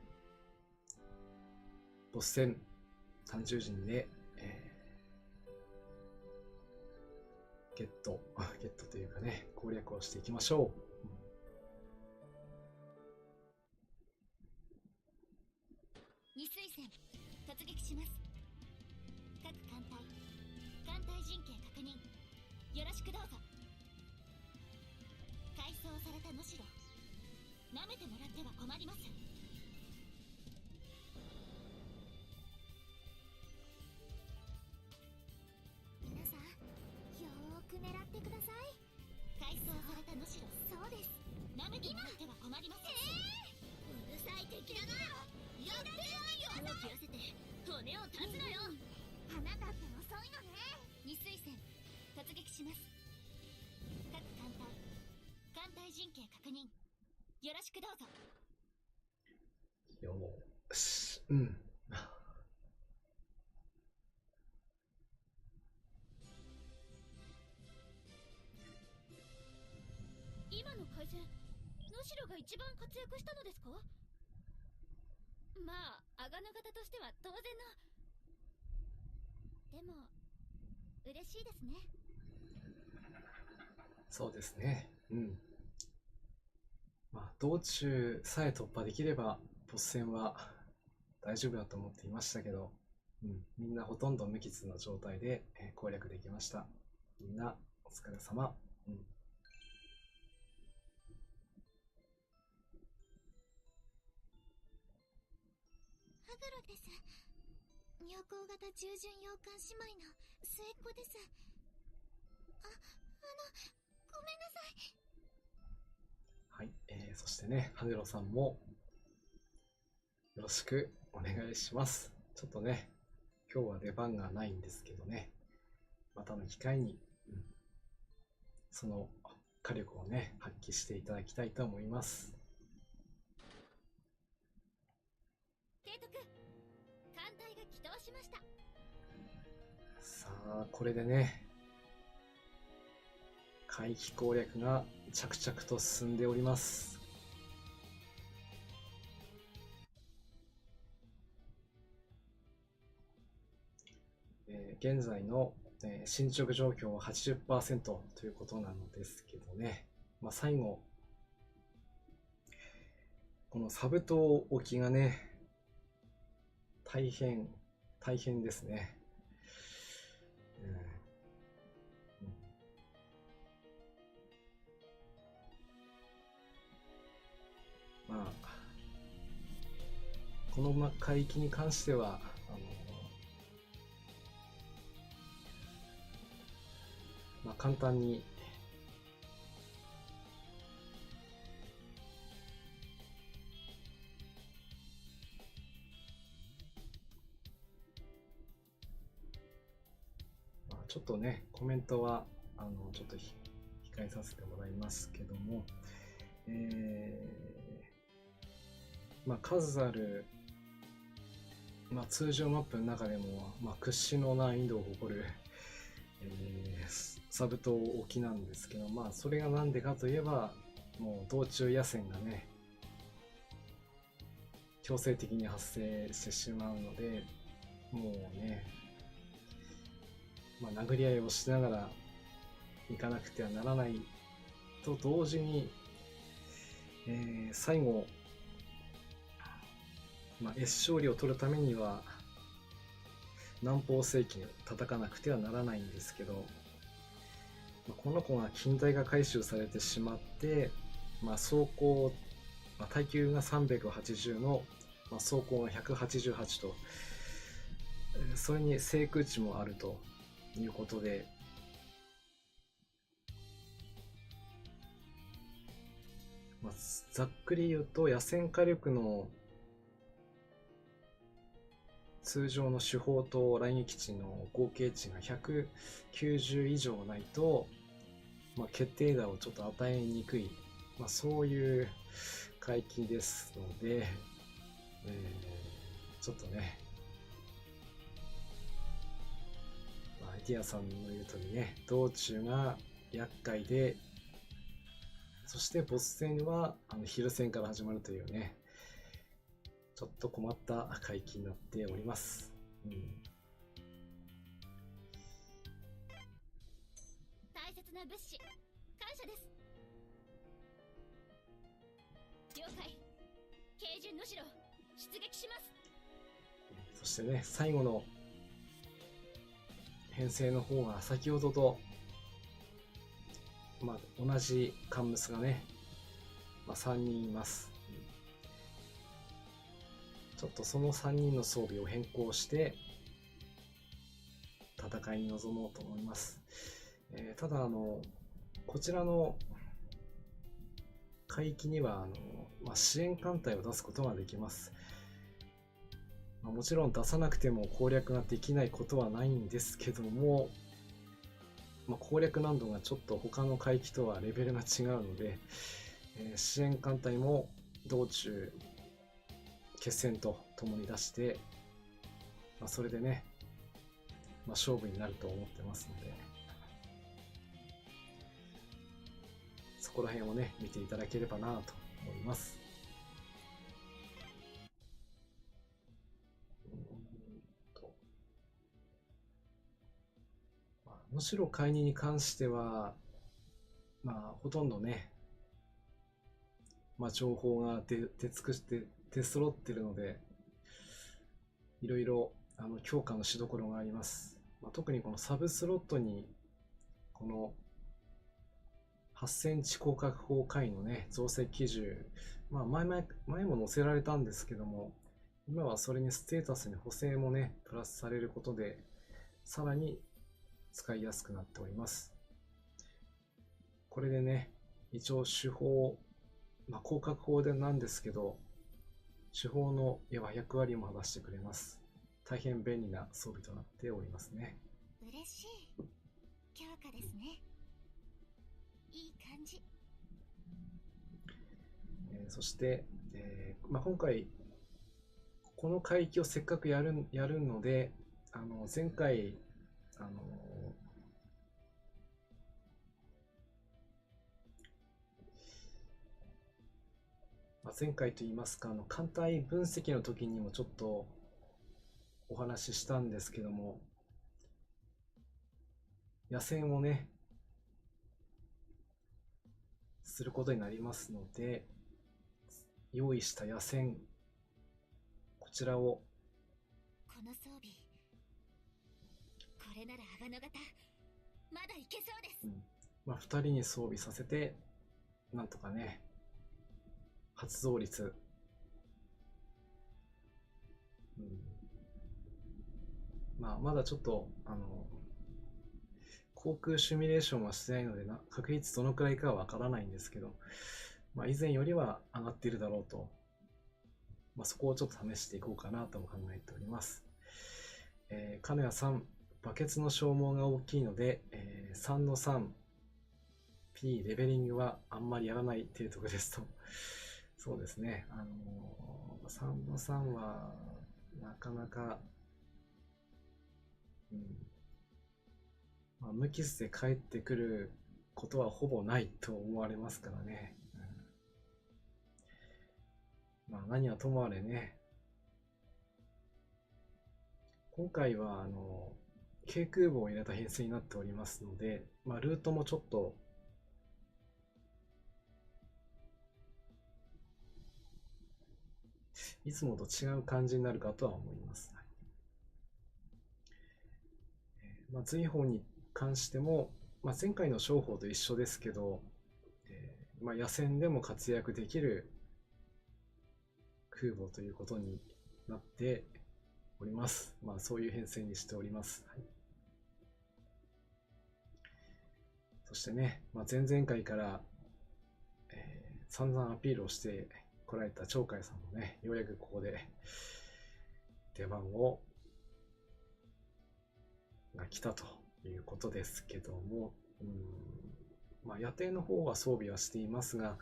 A: ボス戦30人で、ゲットというかね、攻略をしていきましょう。
B: 二水戦突撃します。各艦隊陣形確認。よろしくどうぞ。改装された能代、舐めてもらっては困ります。皆さんよーく狙ってください。改装された能代、そうです。舐めてもらっては困りません。うるさい敵だな。やってやるよ。手を切らせて骨を断つなよ。花だって遅いのね。二水戦突撃します。各艦隊陣形確認。よろしくどうぞ。
A: よーし、
B: 今の海戦、能代が一番活躍したのですか？まあ、アガナ型としては当然の。でも嬉しいですね。
A: そうですね。うん。まあ、道中さえ突破できれば、ボス戦は大丈夫だと思っていましたけど、うん、みんなほとんど無傷の状態で攻略できました。みんなお疲れ様。うん、
B: ハグロです。妙高型従順洋艦姉妹の末っ子です。ごめんなさい。
A: はい、そしてね、ハネロさんもよろしくお願いします。ちょっとね、今日は出番がないんですけどね、またの機会に、うん、その火力をね、発揮していただきたいと思います。
B: 提督、艦隊が起動しました。
A: さあ、これでね、海域攻略が着々と進んでおります。現在の、進捗状況は 80% ということなのですけどね、まあ、最後、このサブ島沖がね、大変ですね。まあ、この海域に関しては、まあ、簡単にちょっとね、コメントはちょっと控えさせてもらいますけども、まあ、数ある、まあ、通常マップの中でも、まあ、屈指の難易度を誇る、サブ島沖なんですけど、まあ、それがなんでかといえば、もう道中野戦がね、強制的に発生してしまうので、もうね、まあ、殴り合いをしながら行かなくてはならないと同時に、最後、まあ、越勝利を取るためには南方世紀を叩かなくてはならないんですけど、まあ、この子が近代が回収されてしまって、まあ、走行、まあ、耐久が380の、まあ、走行が188と、それに制空値もあるということで、まあ、ざっくり言うと野戦火力の通常の主砲と雷撃値の合計値が190以上ないと、まあ、決定打をちょっと与えにくい、まあ、そういう海域ですので、ちょっとね、まあ、ディアさんの言う通りね、道中が厄介で、そしてボス戦は昼戦から始まるというね、ちょっと困った海域になっております。うん、
B: 大切な物資、感謝です。了解。軽順の城、出撃します。
A: そしてね、最後の編成の方が先ほどと、まあ、同じカンムスがね、まあ、3人います。ちょっとその3人の装備を変更して戦いに臨もうと思います。ただこちらの海域にはまあ、支援艦隊を出すことができます。まあ、もちろん出さなくても攻略ができないことはないんですけども、まあ、攻略難度がちょっと他の海域とはレベルが違うので、支援艦隊も道中決戦とともに出して、まあ、それでね、まあ、勝負になると思ってますので、そこら辺をね見ていただければなと思います。能代海二に関しては、ほとんどね、情報が出尽くして出揃ってるので、いろいろ強化のしどころがあります。特にこのサブスロットにこの8センチ広角砲回のね増設機銃、前も載せられたんですけども、今はそれにステータスに補正もねプラスされることでさらに使いやすくなっております。これでね、一応手法、広角砲でなんですけど、手法の役割も果たしてくれます。大変便利な装備となっておりますね。
B: 嬉しい。強化ですね。いい感じ。
A: そして、今回この海域をせっかくやるので、前回前回といいますか、艦隊分析の時にもちょっとお話ししたんですけども、野戦をねすることになりますので、用意した野戦、こちらを、
B: この装備、これならアガノ型まだいけそうです。
A: 2人に装備させてなんとかね発動率、まだちょっと航空シミュレーションはしてないので確率どのくらいかはわからないんですけど、以前よりは上がっているだろうと、そこをちょっと試していこうかなとも考えております。金谷さん、バケツの消耗が大きいので、3の 3P レベリングはあんまりやらない提督ですと。そうですね、3の3はなかなか、無傷で帰ってくることはほぼないと思われますからね。何はともあれね、今回は軽空母を入れた編成になっておりますので、ルートもちょっといつもと違う感じになるかとは思います。随砲に関しても、前回の商砲と一緒ですけど、野戦でも活躍できる空母ということになっております。そういう編成にしております。そしてね、前々回から、散々アピールをしてこられた鳥海さんもね、ようやくここで出番が来たということですけども、野艇の方は装備はしていますが、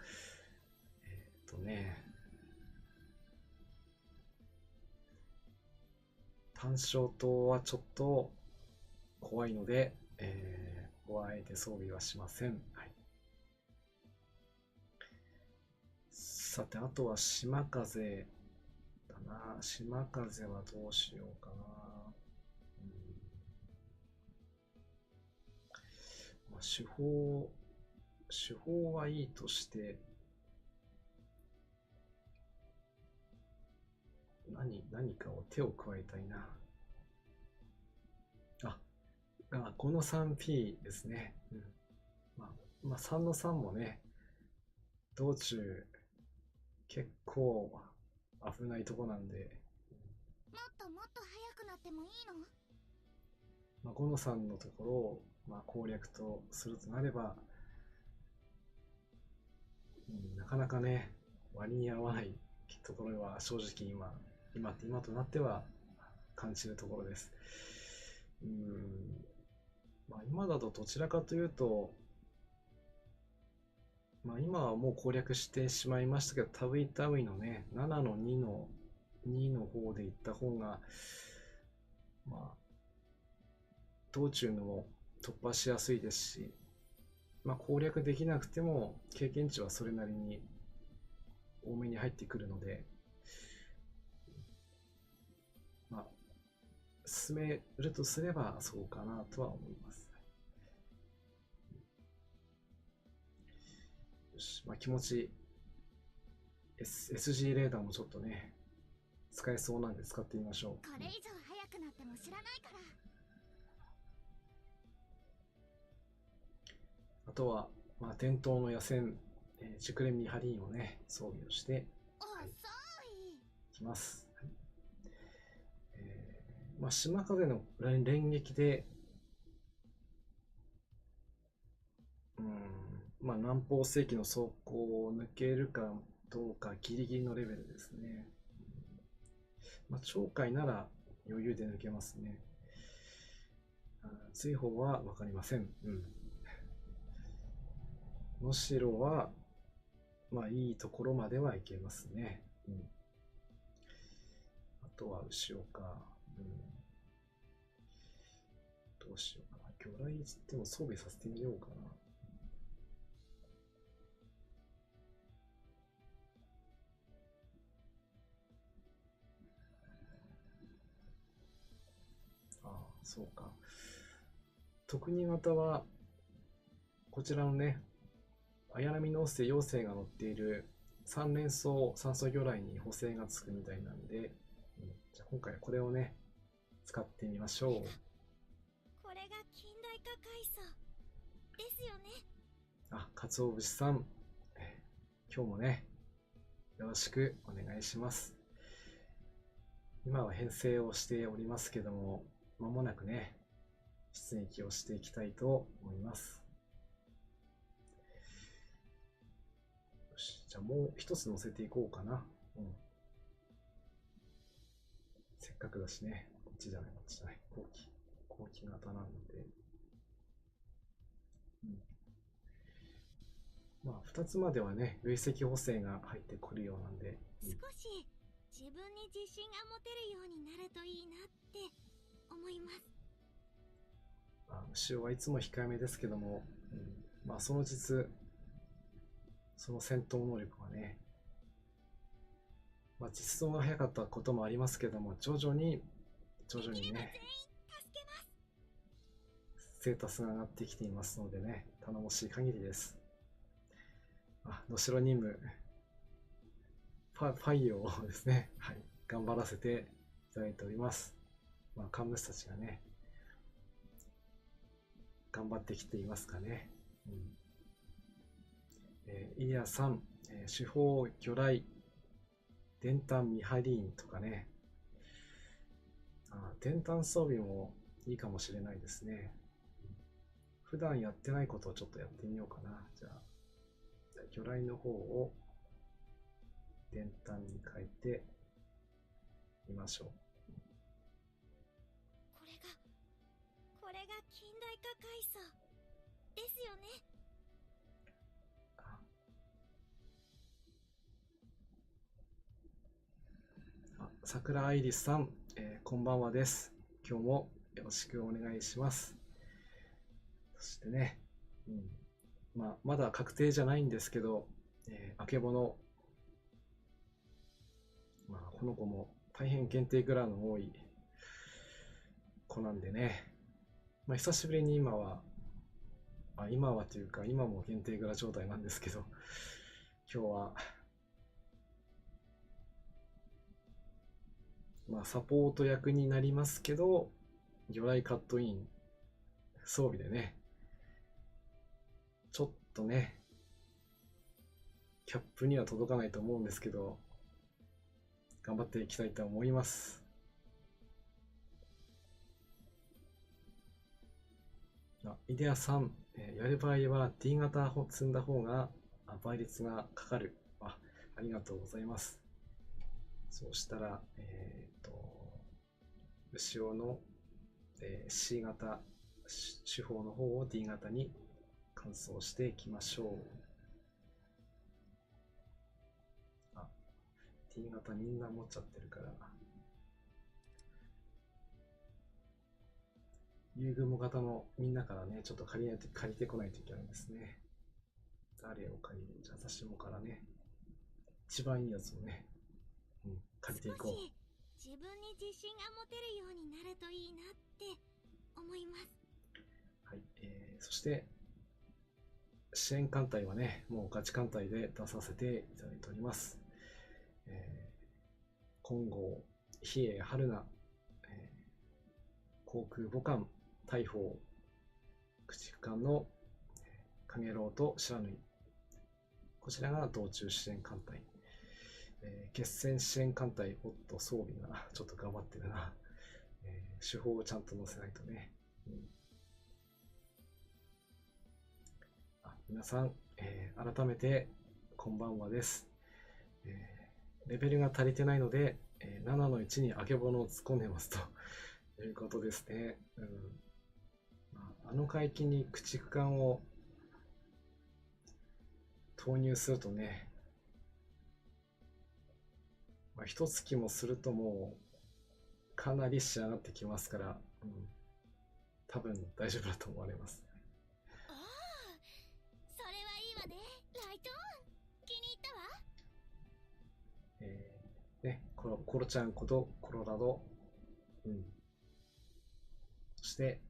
A: 単焦灯はちょっと怖いので、ここはあえて装備はしません。さて、あとは島風だな。島風はどうしようかな。手法はいいとして、何かを手を加えたいな。この 3P ですね。3の3もね、道中結構危ないとこなんで、
B: もっと速くなってもいいの
A: 5の3のところを、攻略とするとなれば、なかなかね割に合わないところは正直今となっては感じるところです。今だとどちらかというと、今はもう攻略してしまいましたけど、タウイのね7の2の方で行った方が道中のも突破しやすいですし、攻略できなくても経験値はそれなりに多めに入ってくるので、進めるとすればそうかなとは思います。まあ、気持ち、SG レーダーもちょっとね、使えそうなんで使ってみましょう。
B: これ以上速くなっても知らないから。
A: あとは、まあ、伝統の野戦、熟練見張り員をね、装備をして
B: 遅い。
A: いきます。はい。まあ、島風の連撃で、まあ、南方世紀の走行を抜けるかどうかギリギリのレベルですね。まあ、鳥海なら余裕で抜けますね。追放は分かりません。能代は、まあいいところまではいけますね。あとは後ろか。どうしようかな。魚雷つっても装備させてみようかな。そうか。特に型は、こちらのね、綾波の星妖精が乗っている三連装酸素魚雷に補正がつくみたいなんで、じゃあ今回これをね、使ってみましょう。
B: これが近代化階層ですよね。
A: 鰹節さん、今日もね、よろしくお願いします。今は編成をしておりますけども、間もなくね、出撃をしていきたいと思います。よし、じゃあもう一つ乗せていこうかな。せっかくだしね、こっちじゃない。後期型なんで。まあ、2つまではね、累積補正が入ってくるようなんで。
B: 少し自分に自信が持てるようになるといいなって思います。
A: 後ろはいつも控えめですけども、まあその実、その戦闘能力はね、まあ実装が早かったこともありますけども、徐々にね、ステータスが上がってきていますのでね、頼もしい限りです。能代任務、ファイオをですね、はい、頑張らせていただいております。まあ、幹部たちがね、頑張ってきていますかね。イリアさん、手法魚雷、電炭見張り員とかね。電炭装備もいいかもしれないですね。普段やってないことをちょっとやってみようかな。じゃあ、魚雷の方を電炭に変えてみましょう。
B: これが近代化階層ですよね。
A: 桜アイリスさん、こんばんはです。今日もよろしくお願いします。そしてね、まあ、まだ確定じゃないんですけど、あけぼの、まあ、この子も大変限定グラの多い子なんでね、まあ、久しぶりに今はというか今も限定グラ状態なんですけど、今日はまあサポート役になりますけど、魚雷カットイン装備でね、ちょっとね、キャップには届かないと思うんですけど、頑張っていきたいと思います。イデアさん、やる場合は D 型を積んだ方が倍率がかかる。ありがとうございます。そうしたら、後ろの、C 型手法の方を D 型に換装していきましょう。D 型みんな持っちゃってるから、ユーグモ型のみんなからね、ちょっと借りてこないといけないですね。誰を借りる？じゃあ私もからね、一番いいやつをね、借りていこう。
B: 自分に自信が持てるようになるといいなって思います。
A: はい、そして支援艦隊はね、もうガチ艦隊で出させていただいております。金剛、比叡春菜、航空母艦、大砲、駆逐艦のカゲロウと白縫い。こちらが道中支援艦隊。決戦支援艦隊、おっと装備がちょっと頑張ってるな。手法をちゃんと載せないとね。皆さん、改めてこんばんはです。レベルが足りてないので、7の1にあけぼのを突っ込んでますということですね。あの海域に駆逐艦を投入するとね、一月もするともうかなり仕上がってきますから、多分大丈夫だと思われます。
B: おお、それはいいわね、ライトン。気に入ったわ。
A: コロちゃんことコロラド、そして、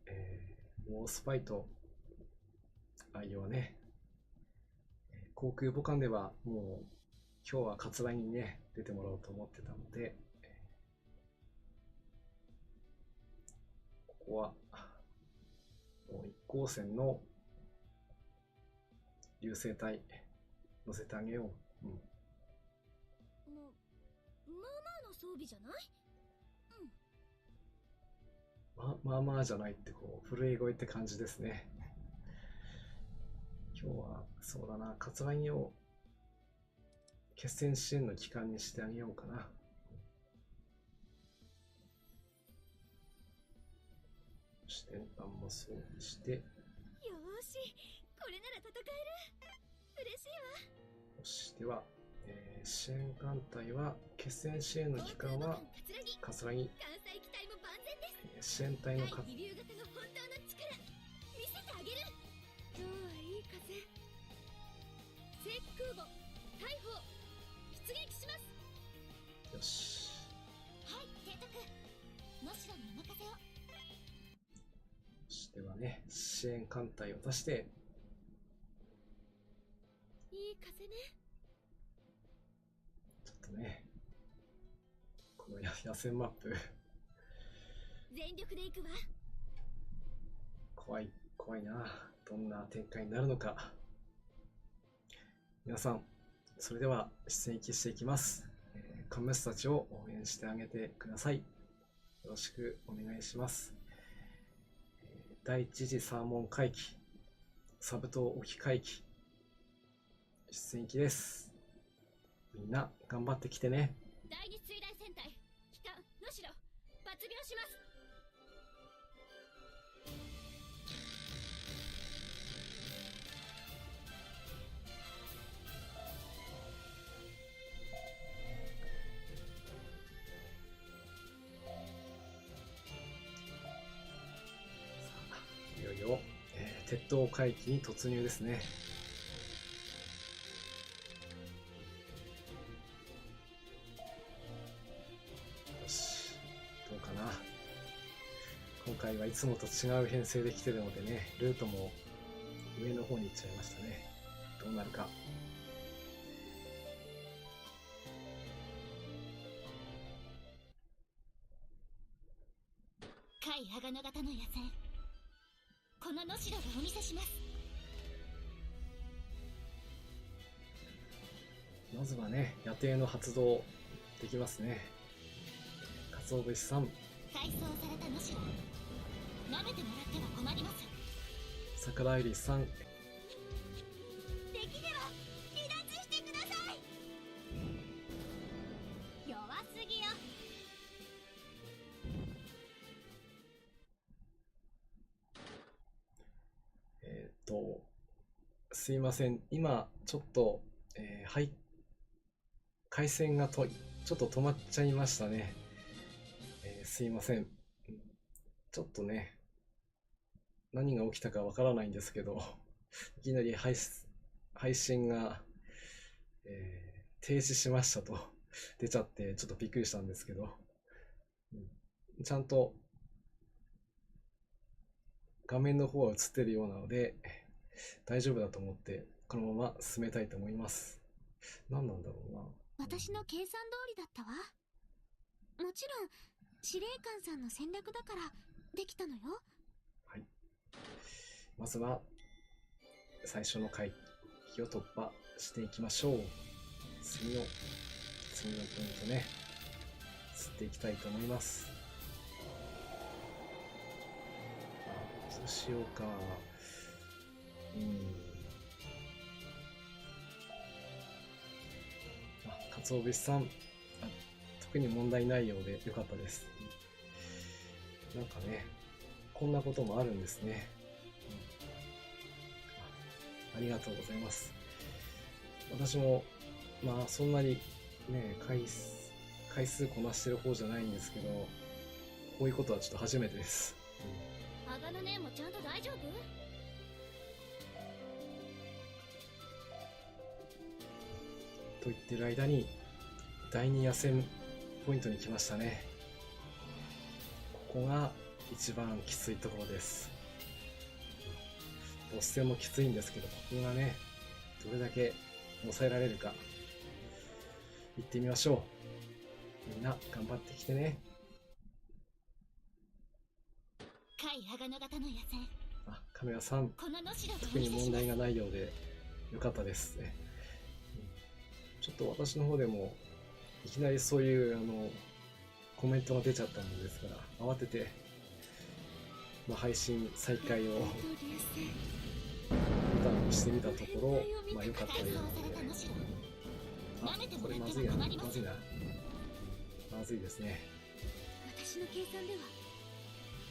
A: ウォースパイと愛用ね、航空母艦ではもう今日はカツラにね出てもらおうと思ってたので、ここはもう一光線の流星体乗せてあげよう。
B: まあの装備じゃない？
A: まあまあじゃないってこう震え声って感じですね。今日はそうだな、カツラギを決戦支援の期間にしてあげようかな。視点板もそうにして。よ
B: ーし、これなら戦える。嬉しいわ。
A: よし、では、支援艦隊は決戦支援の期間はカツラギ。
B: 艦載機体も万全です。
A: 支援隊の
B: 対微流型の本当の力見せてあげる。今日はいい風。正規空母大砲出撃します。
A: よし。
B: はい、提督。能代にお任せを。
A: ではね、支援艦隊を出して。
B: いい風ね。
A: ちょっとね、この野戦マップ
B: 全力で行くわ。
A: 怖いな。どんな展開になるのか。皆さん、それでは出撃していきます。カムスたちを応援してあげてください。よろしくお願いします。第一次サーモン海域、サブ島沖海域、出撃です。みんな頑張ってきてね。
B: 第二水雷戦隊機関能代抜病します。
A: いよいよ、鉄塔海域に突入ですね。よし、どうかな。今回はいつもと違う編成で来てるのでね、ルートも上の方に行っちゃいましたね。どうなるか。
B: 甲斐鋼型の野戦、この能代がお見せします。
A: まずはね、野艇の発動できますね。鰹節さん、
B: 改装された能代、舐めてもらっては困ります。
A: 桜入りさん、
B: できれば離脱してください。弱すぎよ。
A: すいません。今、ちょっと、回線がちょっと止まっちゃいましたね。すいません。ちょっとね、何が起きたかわからないんですけど、いきなり配信が、停止しましたと出ちゃってちょっとびっくりしたんですけど、ちゃんと画面の方は映ってるようなので、大丈夫だと思ってこのまま進めたいと思います。何なんだろうな。
B: 私の計算通りだったわ。もちろん司令官さんの戦略だからできたのよ。
A: はい。まずは最初の海域を突破していきましょう。次のポイントね、釣っていきたいと思います。そうしようか。鰹節さん、特に問題ないようでよかったです。なんかね、こんなこともあるんですね。ありがとうございます。私もまあそんなにね、回数こなしてる方じゃないんですけど、こういうことはちょっと初めてです。
B: 鋼姉もちゃんと大丈夫？
A: と言ってる間に第2野戦ポイントに来ましたね。ここが一番きついところです。ボス戦もきついんですけど、ここがね、どれだけ抑えられるか。行ってみましょう。みんな頑張ってきてね。
B: 海鋼型の野戦。
A: カメラさん、特に問題がないようでよかったですね。ちょっと私の方でもいきなりそういうコメントが出ちゃったものですから、慌てて、配信再開をボタンをしてみたところ、良かったようなので、これまずいな、まずいですね。
B: 私の計算では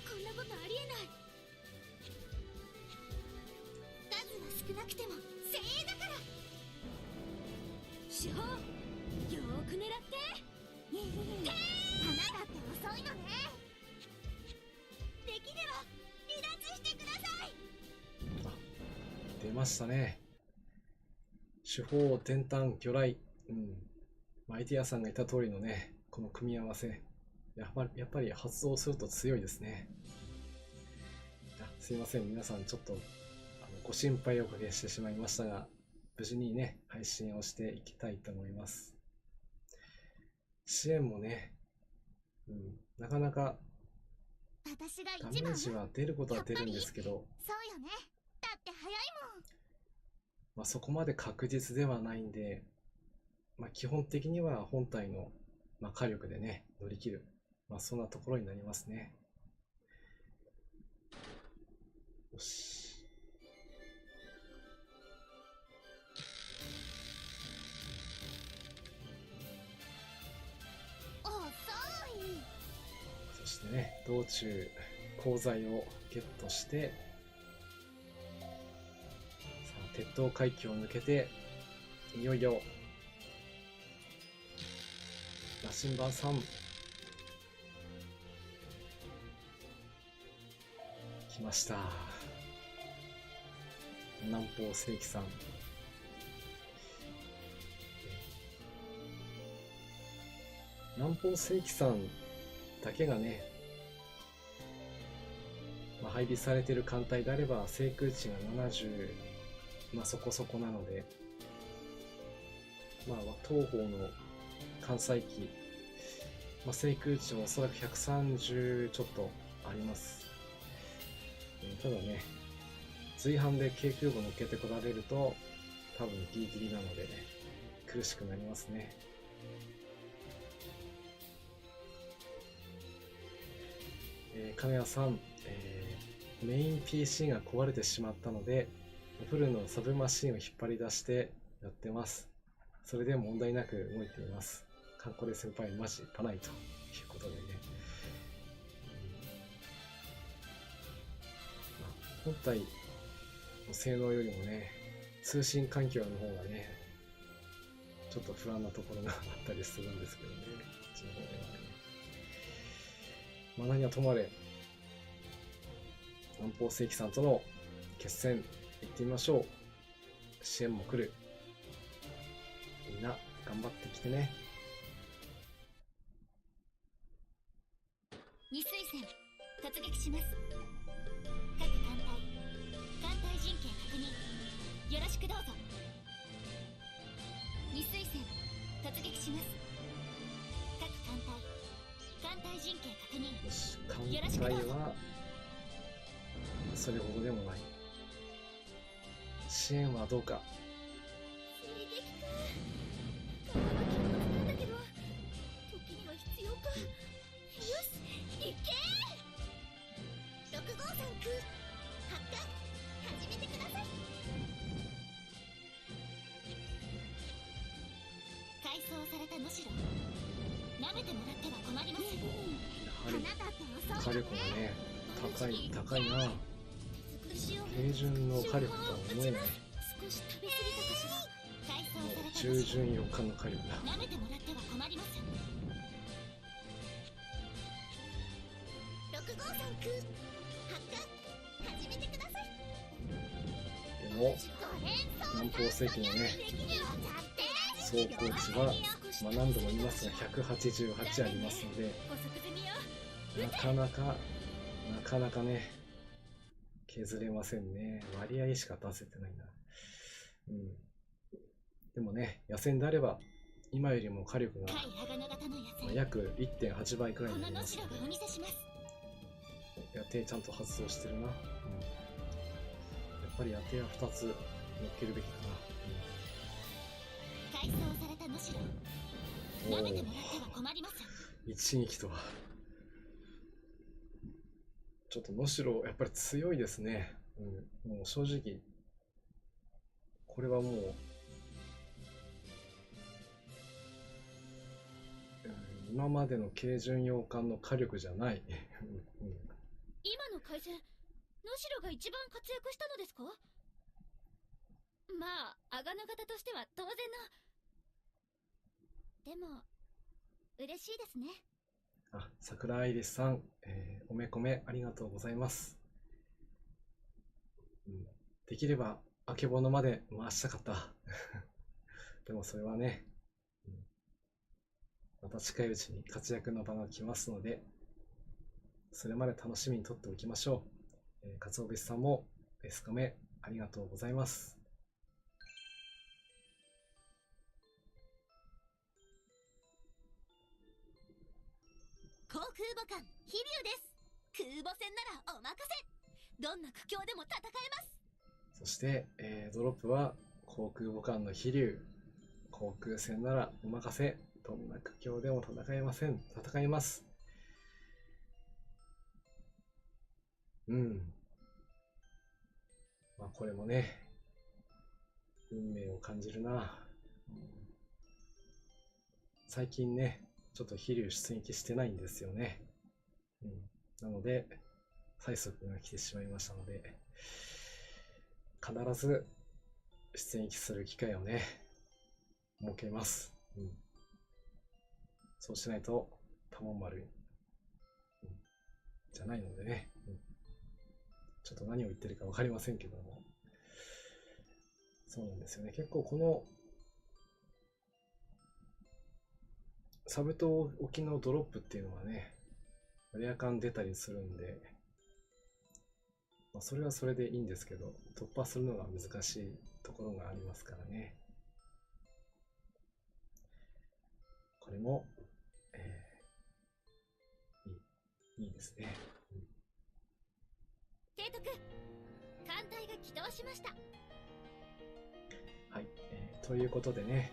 B: こんなことありえない。数は少なくても精鋭だから。主砲、よーく狙って。花だって遅いのね。敵では離脱してください。
A: 出ましたね。主砲、転炭、魚雷。アイティアさんが言った通りのね、この組み合わせ。やっぱり発動すると強いですね。すいません、皆さんちょっとご心配をおかけしてしまいましたが、無事にね、配信をしていきたいと思います。支援もね、なかなかダメージは出ることは出るんですけど、
B: そうよね。だって早いもん。
A: そこまで確実ではないんで、基本的には本体の、火力でね、乗り切る、そんなところになりますね。よし。そしてね、道中鋼材をゲットして、さあ鉄塔海峡を抜けて、いよいよ羅針盤さん来ました。南方正規さん。南方正規さんだけがね、配備されている艦隊であれば制空値が70、そこそこなので、東方の艦載機、制空値はおそらく130ちょっとあります。ただね、随伴で軽空母乗っけてこられると多分ギリギリなので、苦しくなりますね。金谷さん、メイン PC が壊れてしまったので、フルのサブマシンを引っ張り出してやってます。それで問題なく動いています。カンコレ先輩マジパないということでね。本体の性能よりもね、通信環境の方がね、ちょっと不安なところがあったりするんですけどね、こっちの方ではね。何はともあれ、南方正規さんとの決戦行ってみましょう。支援も来る。みんな頑張ってきてね。
B: 二水戦突撃します。各艦隊陣形確認。認。よろしくどうぞ。二水戦突撃します。各艦隊陣形確認。
A: よし、艦隊はそれほどでもない。支援はどうか。
B: 追撃か。顔は強力なんだけど、時には必要か。よし、いけー。6号3空発艦始めてください。改装された能代、舐めてもらっては困ります。
A: やはり火力がね、高いな。平準の火力とは思えない。
B: 少し食べ過ぎたかしら。改装された
A: 従順4巻の火力だ。
B: 舐めてもらっては困ります。6号3空発艦始めてください。
A: でも南方世紀のね、走行値は、何度も言いますが188ありますので、なかなかね削れませんね。割合しか出せてないな。でもね、野戦であれば今よりも火力が約 1.8 倍くらいになりますので、野艇ちゃんと発動してるな。やっぱり野艇は2つ乗っけるべきかな。
B: 改装された能代、舐めてもらっては困ります。
A: 一撃とは。ちょっと能代やっぱり強いですね。もう正直これはもう、今までの軽巡洋艦の火力じゃない。
B: 今の海戦、能代が一番活躍したのですか？まあ、阿賀野方としては当然の。でも、嬉しいですね。
A: 桜愛理さん、おめこめありがとうございます。できれば、あけぼのまで回したかった。でもそれはね、また近いうちに活躍の場が来ますので、それまで楽しみにとっておきましょう。かつおべしさんもベスコメありがとうございます。
B: 航空母艦飛龍です。空母戦ならお任せ。どんな苦境でも戦えます。
A: そして、ドロップは航空母艦の飛龍。航空戦ならお任せ。どんな苦境でも戦えます。まあこれもね、運命を感じるな。最近ね、ちょっと飛龍出撃してないんですよね。なので、催促が来てしまいましたので、必ず出撃する機会をね、設けます。そうしないと、多聞丸、じゃないのでね、ちょっと何を言ってるか分かりませんけども、そうなんですよね。結構この、サブ島沖のドロップっていうのはね、レア感出たりするんで、それはそれでいいんですけど、突破するのが難しいところがありますからね。これも、いいですね。
B: 提督、艦隊が起動しました。
A: はい、ということでね、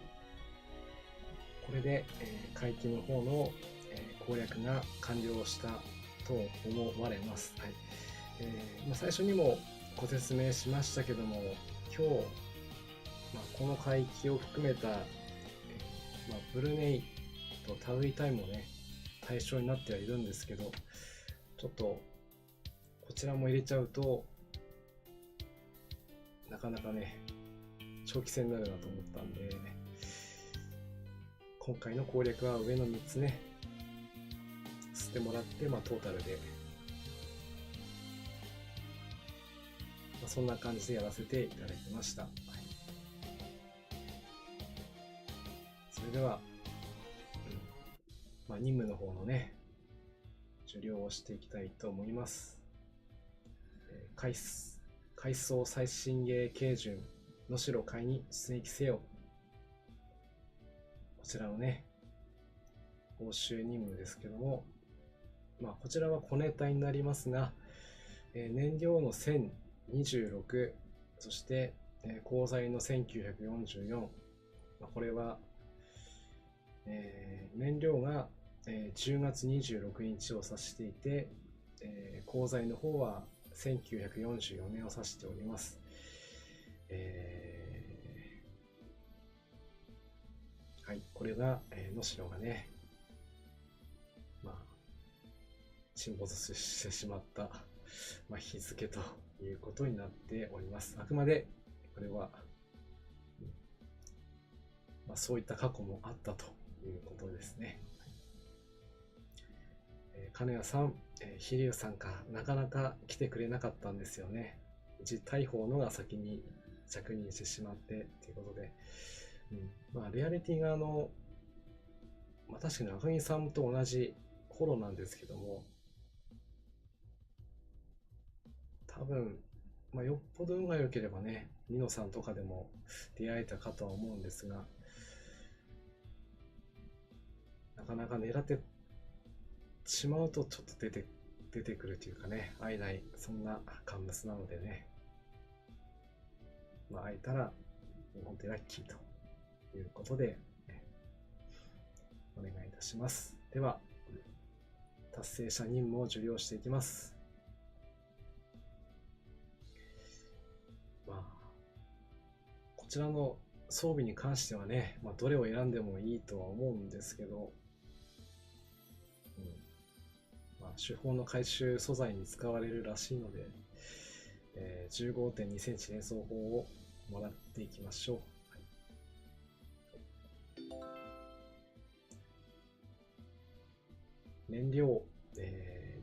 A: これで、海域の方の、攻略が完了したと思われます。はい。最初にもご説明しましたけども、今日、この海域を含めた、ブルネイとタウイタイもね、対象になってはいるんですけど、ちょっとこちらも入れちゃうと、なかなかね、長期戦になるなと思ったんで、今回の攻略は上の3つね、捨てもらって、トータルで、そんな感じでやらせていただきました。はい、それでは、任務の方のね、受領をしていきたいと思います。海階層最新鋭軽順能代海に出撃せよ。こちらのね、報酬任務ですけども、こちらは小ネタになりますが、燃料の1026、そして、鋼材の1944、これは、燃料が、10月26日を指していて、鋼材の方は1944年を指しております。はい、これが、能代がね、沈没してしまった、日付ということになっております。あくまでこれは、そういった過去もあったということですね。金谷さん、飛龍さんかなかなか来てくれなかったんですよね。大砲のが先に着任してしまってということで、レアリティが確かに赤木さんと同じ頃なんですけども、多分、よっぽど運が良ければね、ニノさんとかでも出会えたかとは思うんですが、なかなか狙ってしまうとちょっと出てくるというかね、会えない、そんな乾物なのでね、会えたら本当にラッキーということで、お願いいたします。では、達成者任務を受領していきます。こちらの装備に関してはね、どれを選んでもいいとは思うんですけど、手法の回収素材に使われるらしいので、15.2 センチ連装砲をもらっていきましょう。燃料、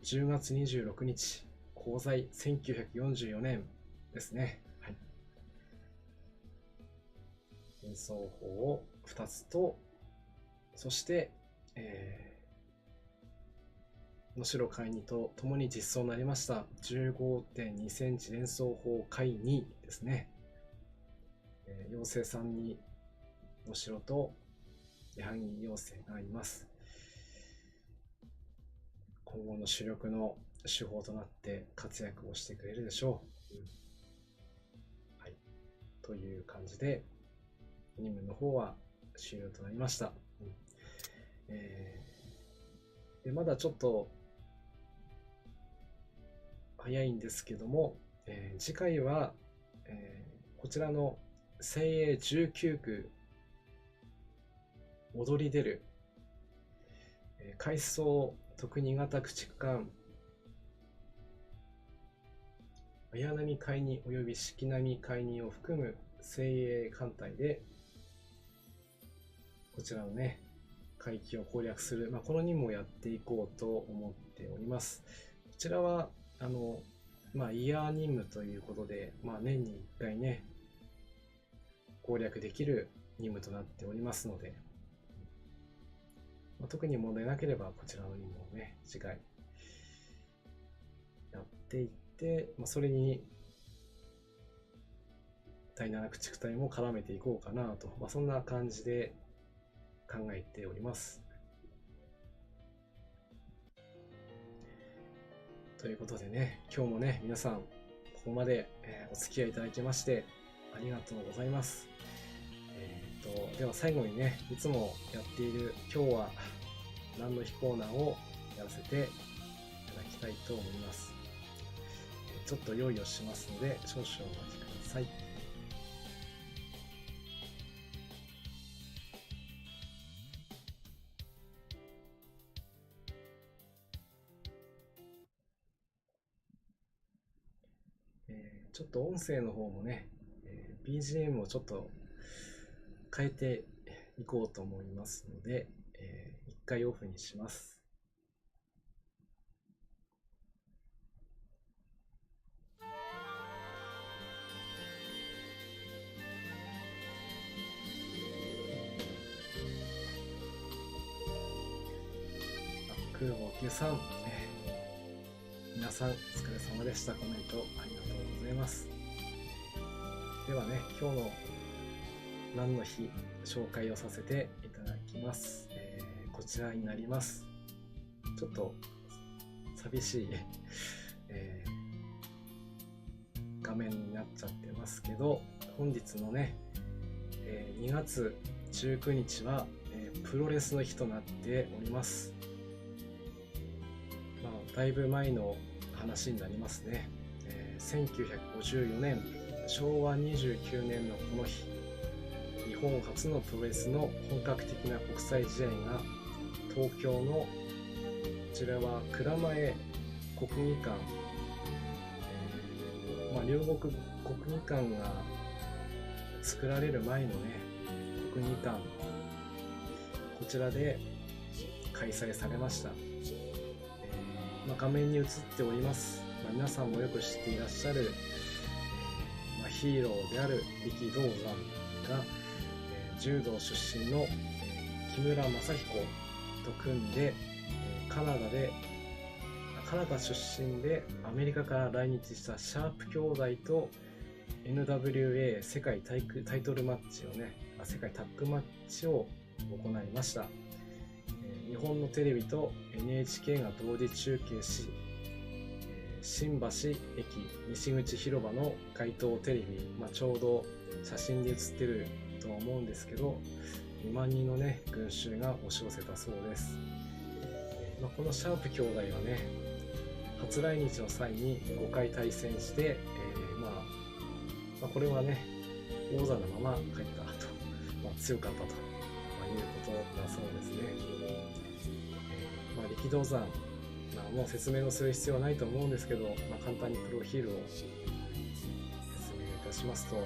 A: 10月26日、鋼材1944年ですね。はい。連装砲を2つと、そして、能代海2とともに実装になりました 15.2 センチ連装砲海2ですね。妖精さんに能代と矢作妖精がいます。今後の主力の手法となって活躍をしてくれるでしょう。はい。という感じで、任務の方は終了となりました。でまだちょっと早いんですけども、次回は、こちらの精鋭19区踊り出る、階層特2型駆逐艦綾波海2および四季波海2を含む精鋭艦隊でこちらのね海域を攻略する、この任務をやっていこうと思っております。こちらはイヤー任務ということで、年に1回ね攻略できる任務となっておりますので、特に問題なければこちらの任務をね次回やっていって、それに第7駆逐隊も絡めていこうかなと、そんな感じで考えております。ということでね、今日もね皆さんここまでお付き合いいただきましてありがとうございます。では最後にね、いつもやっている今日は何の日コーナーをやらせていただきたいと思います。ちょっと用意をしますので少々お待ちください。ちょっと音声の方もね、BGM をちょっと変えていこうと思いますので、一回オフにします。空母93、皆さんお疲れ様でした。コメントありがとうございます。ではね、今日の何の日紹介をさせていただきます。こちらになります。ちょっと寂しい、画面になっちゃってますけど、本日のね、2月19日は、プロレスの日となっております。だいぶ前の話になりますね。1954年、昭和29年のこの日、日本初のプロレスの本格的な国際試合が東京のこちらは蔵前国技館、両国国技館が作られる前のね国技館、こちらで開催されました。画面に映っております、皆さんもよく知っていらっしゃる、ヒーローである力道山が、柔道出身の、木村正彦と組んで、カナダ出身でアメリカから来日したシャープ兄弟と NWA 世界タイトルマッチをね、世界タッグマッチを行いました。日本のテレビと NHK が同時中継し、新橋駅西口広場の街頭テレビ、ちょうど写真で写ってるとは思うんですけど、2万人のね群衆が押し寄せたそうです。このシャープ兄弟はね、初来日の際に5回対戦して、これはね王座のまま帰ったと、強かったと、いうことだそうですね。力道山、もう説明をする必要はないと思うんですけど、簡単にプロフィールを説明いたしますと、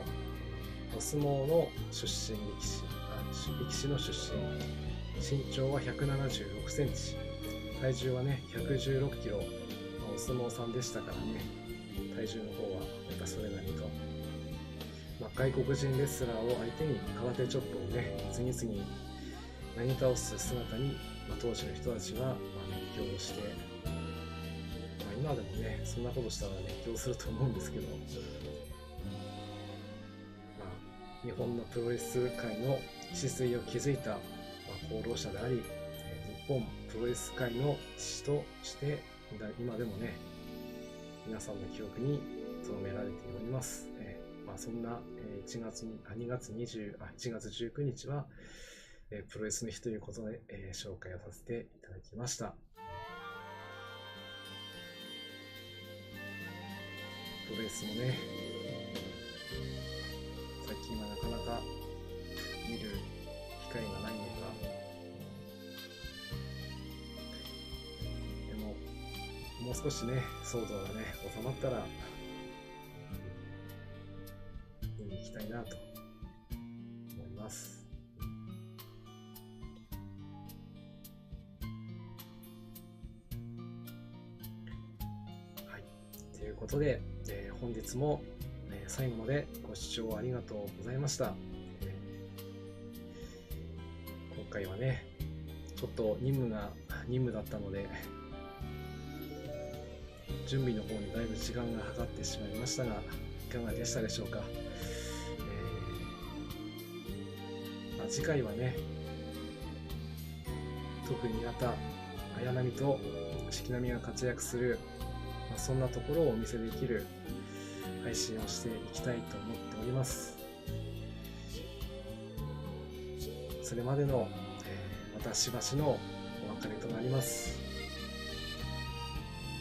A: お相撲の出身力士の出身、身長は176センチ、体重はね116キロ、お相撲さんでしたからね、体重の方はやっぱそれなりと、外国人レスラーを相手に空手チョップをね次々に投げ倒す姿に、当時の人たちは熱狂して、今でもねそんなことしたら熱狂すると思うんですけど、日本のプロレス界の礎を築いた、功労者であり、日本プロレス界の父として今でもね皆さんの記憶に留められております。そんな1月19日はプロレスの日ということで紹介をさせていただきました。プロレスもね最近はなかなか見る機会がないのか、でももう少しね騒動がね収まったら見に行きたいなと思います。はい、ということで、本日も最後までご視聴ありがとうございました。今回はねちょっと任務だったので準備の方にだいぶ時間がかかってしまいましたが、いかがでしたでしょうか。次回はね特に綾波と四季並みが活躍する、そんなところをお見せできる配信をしていきたいと思っております。それまでの、またしばしのお別れとなります。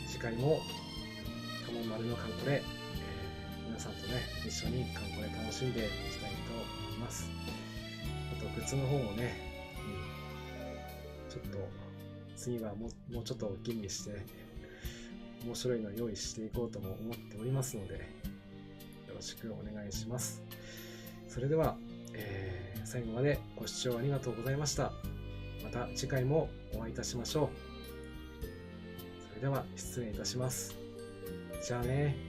A: 次回も多聞丸の観光で、皆さんとね一緒に観光で楽しんでいきたいと思います。あとグッズの方もね、ちょっと次はもうちょっと吟味して面白いのを用意していこうとも思っておりますので、よろしくお願いします。それでは、最後までご視聴ありがとうございました。また次回もお会いいたしましょう。それでは失礼いたします。じゃあね。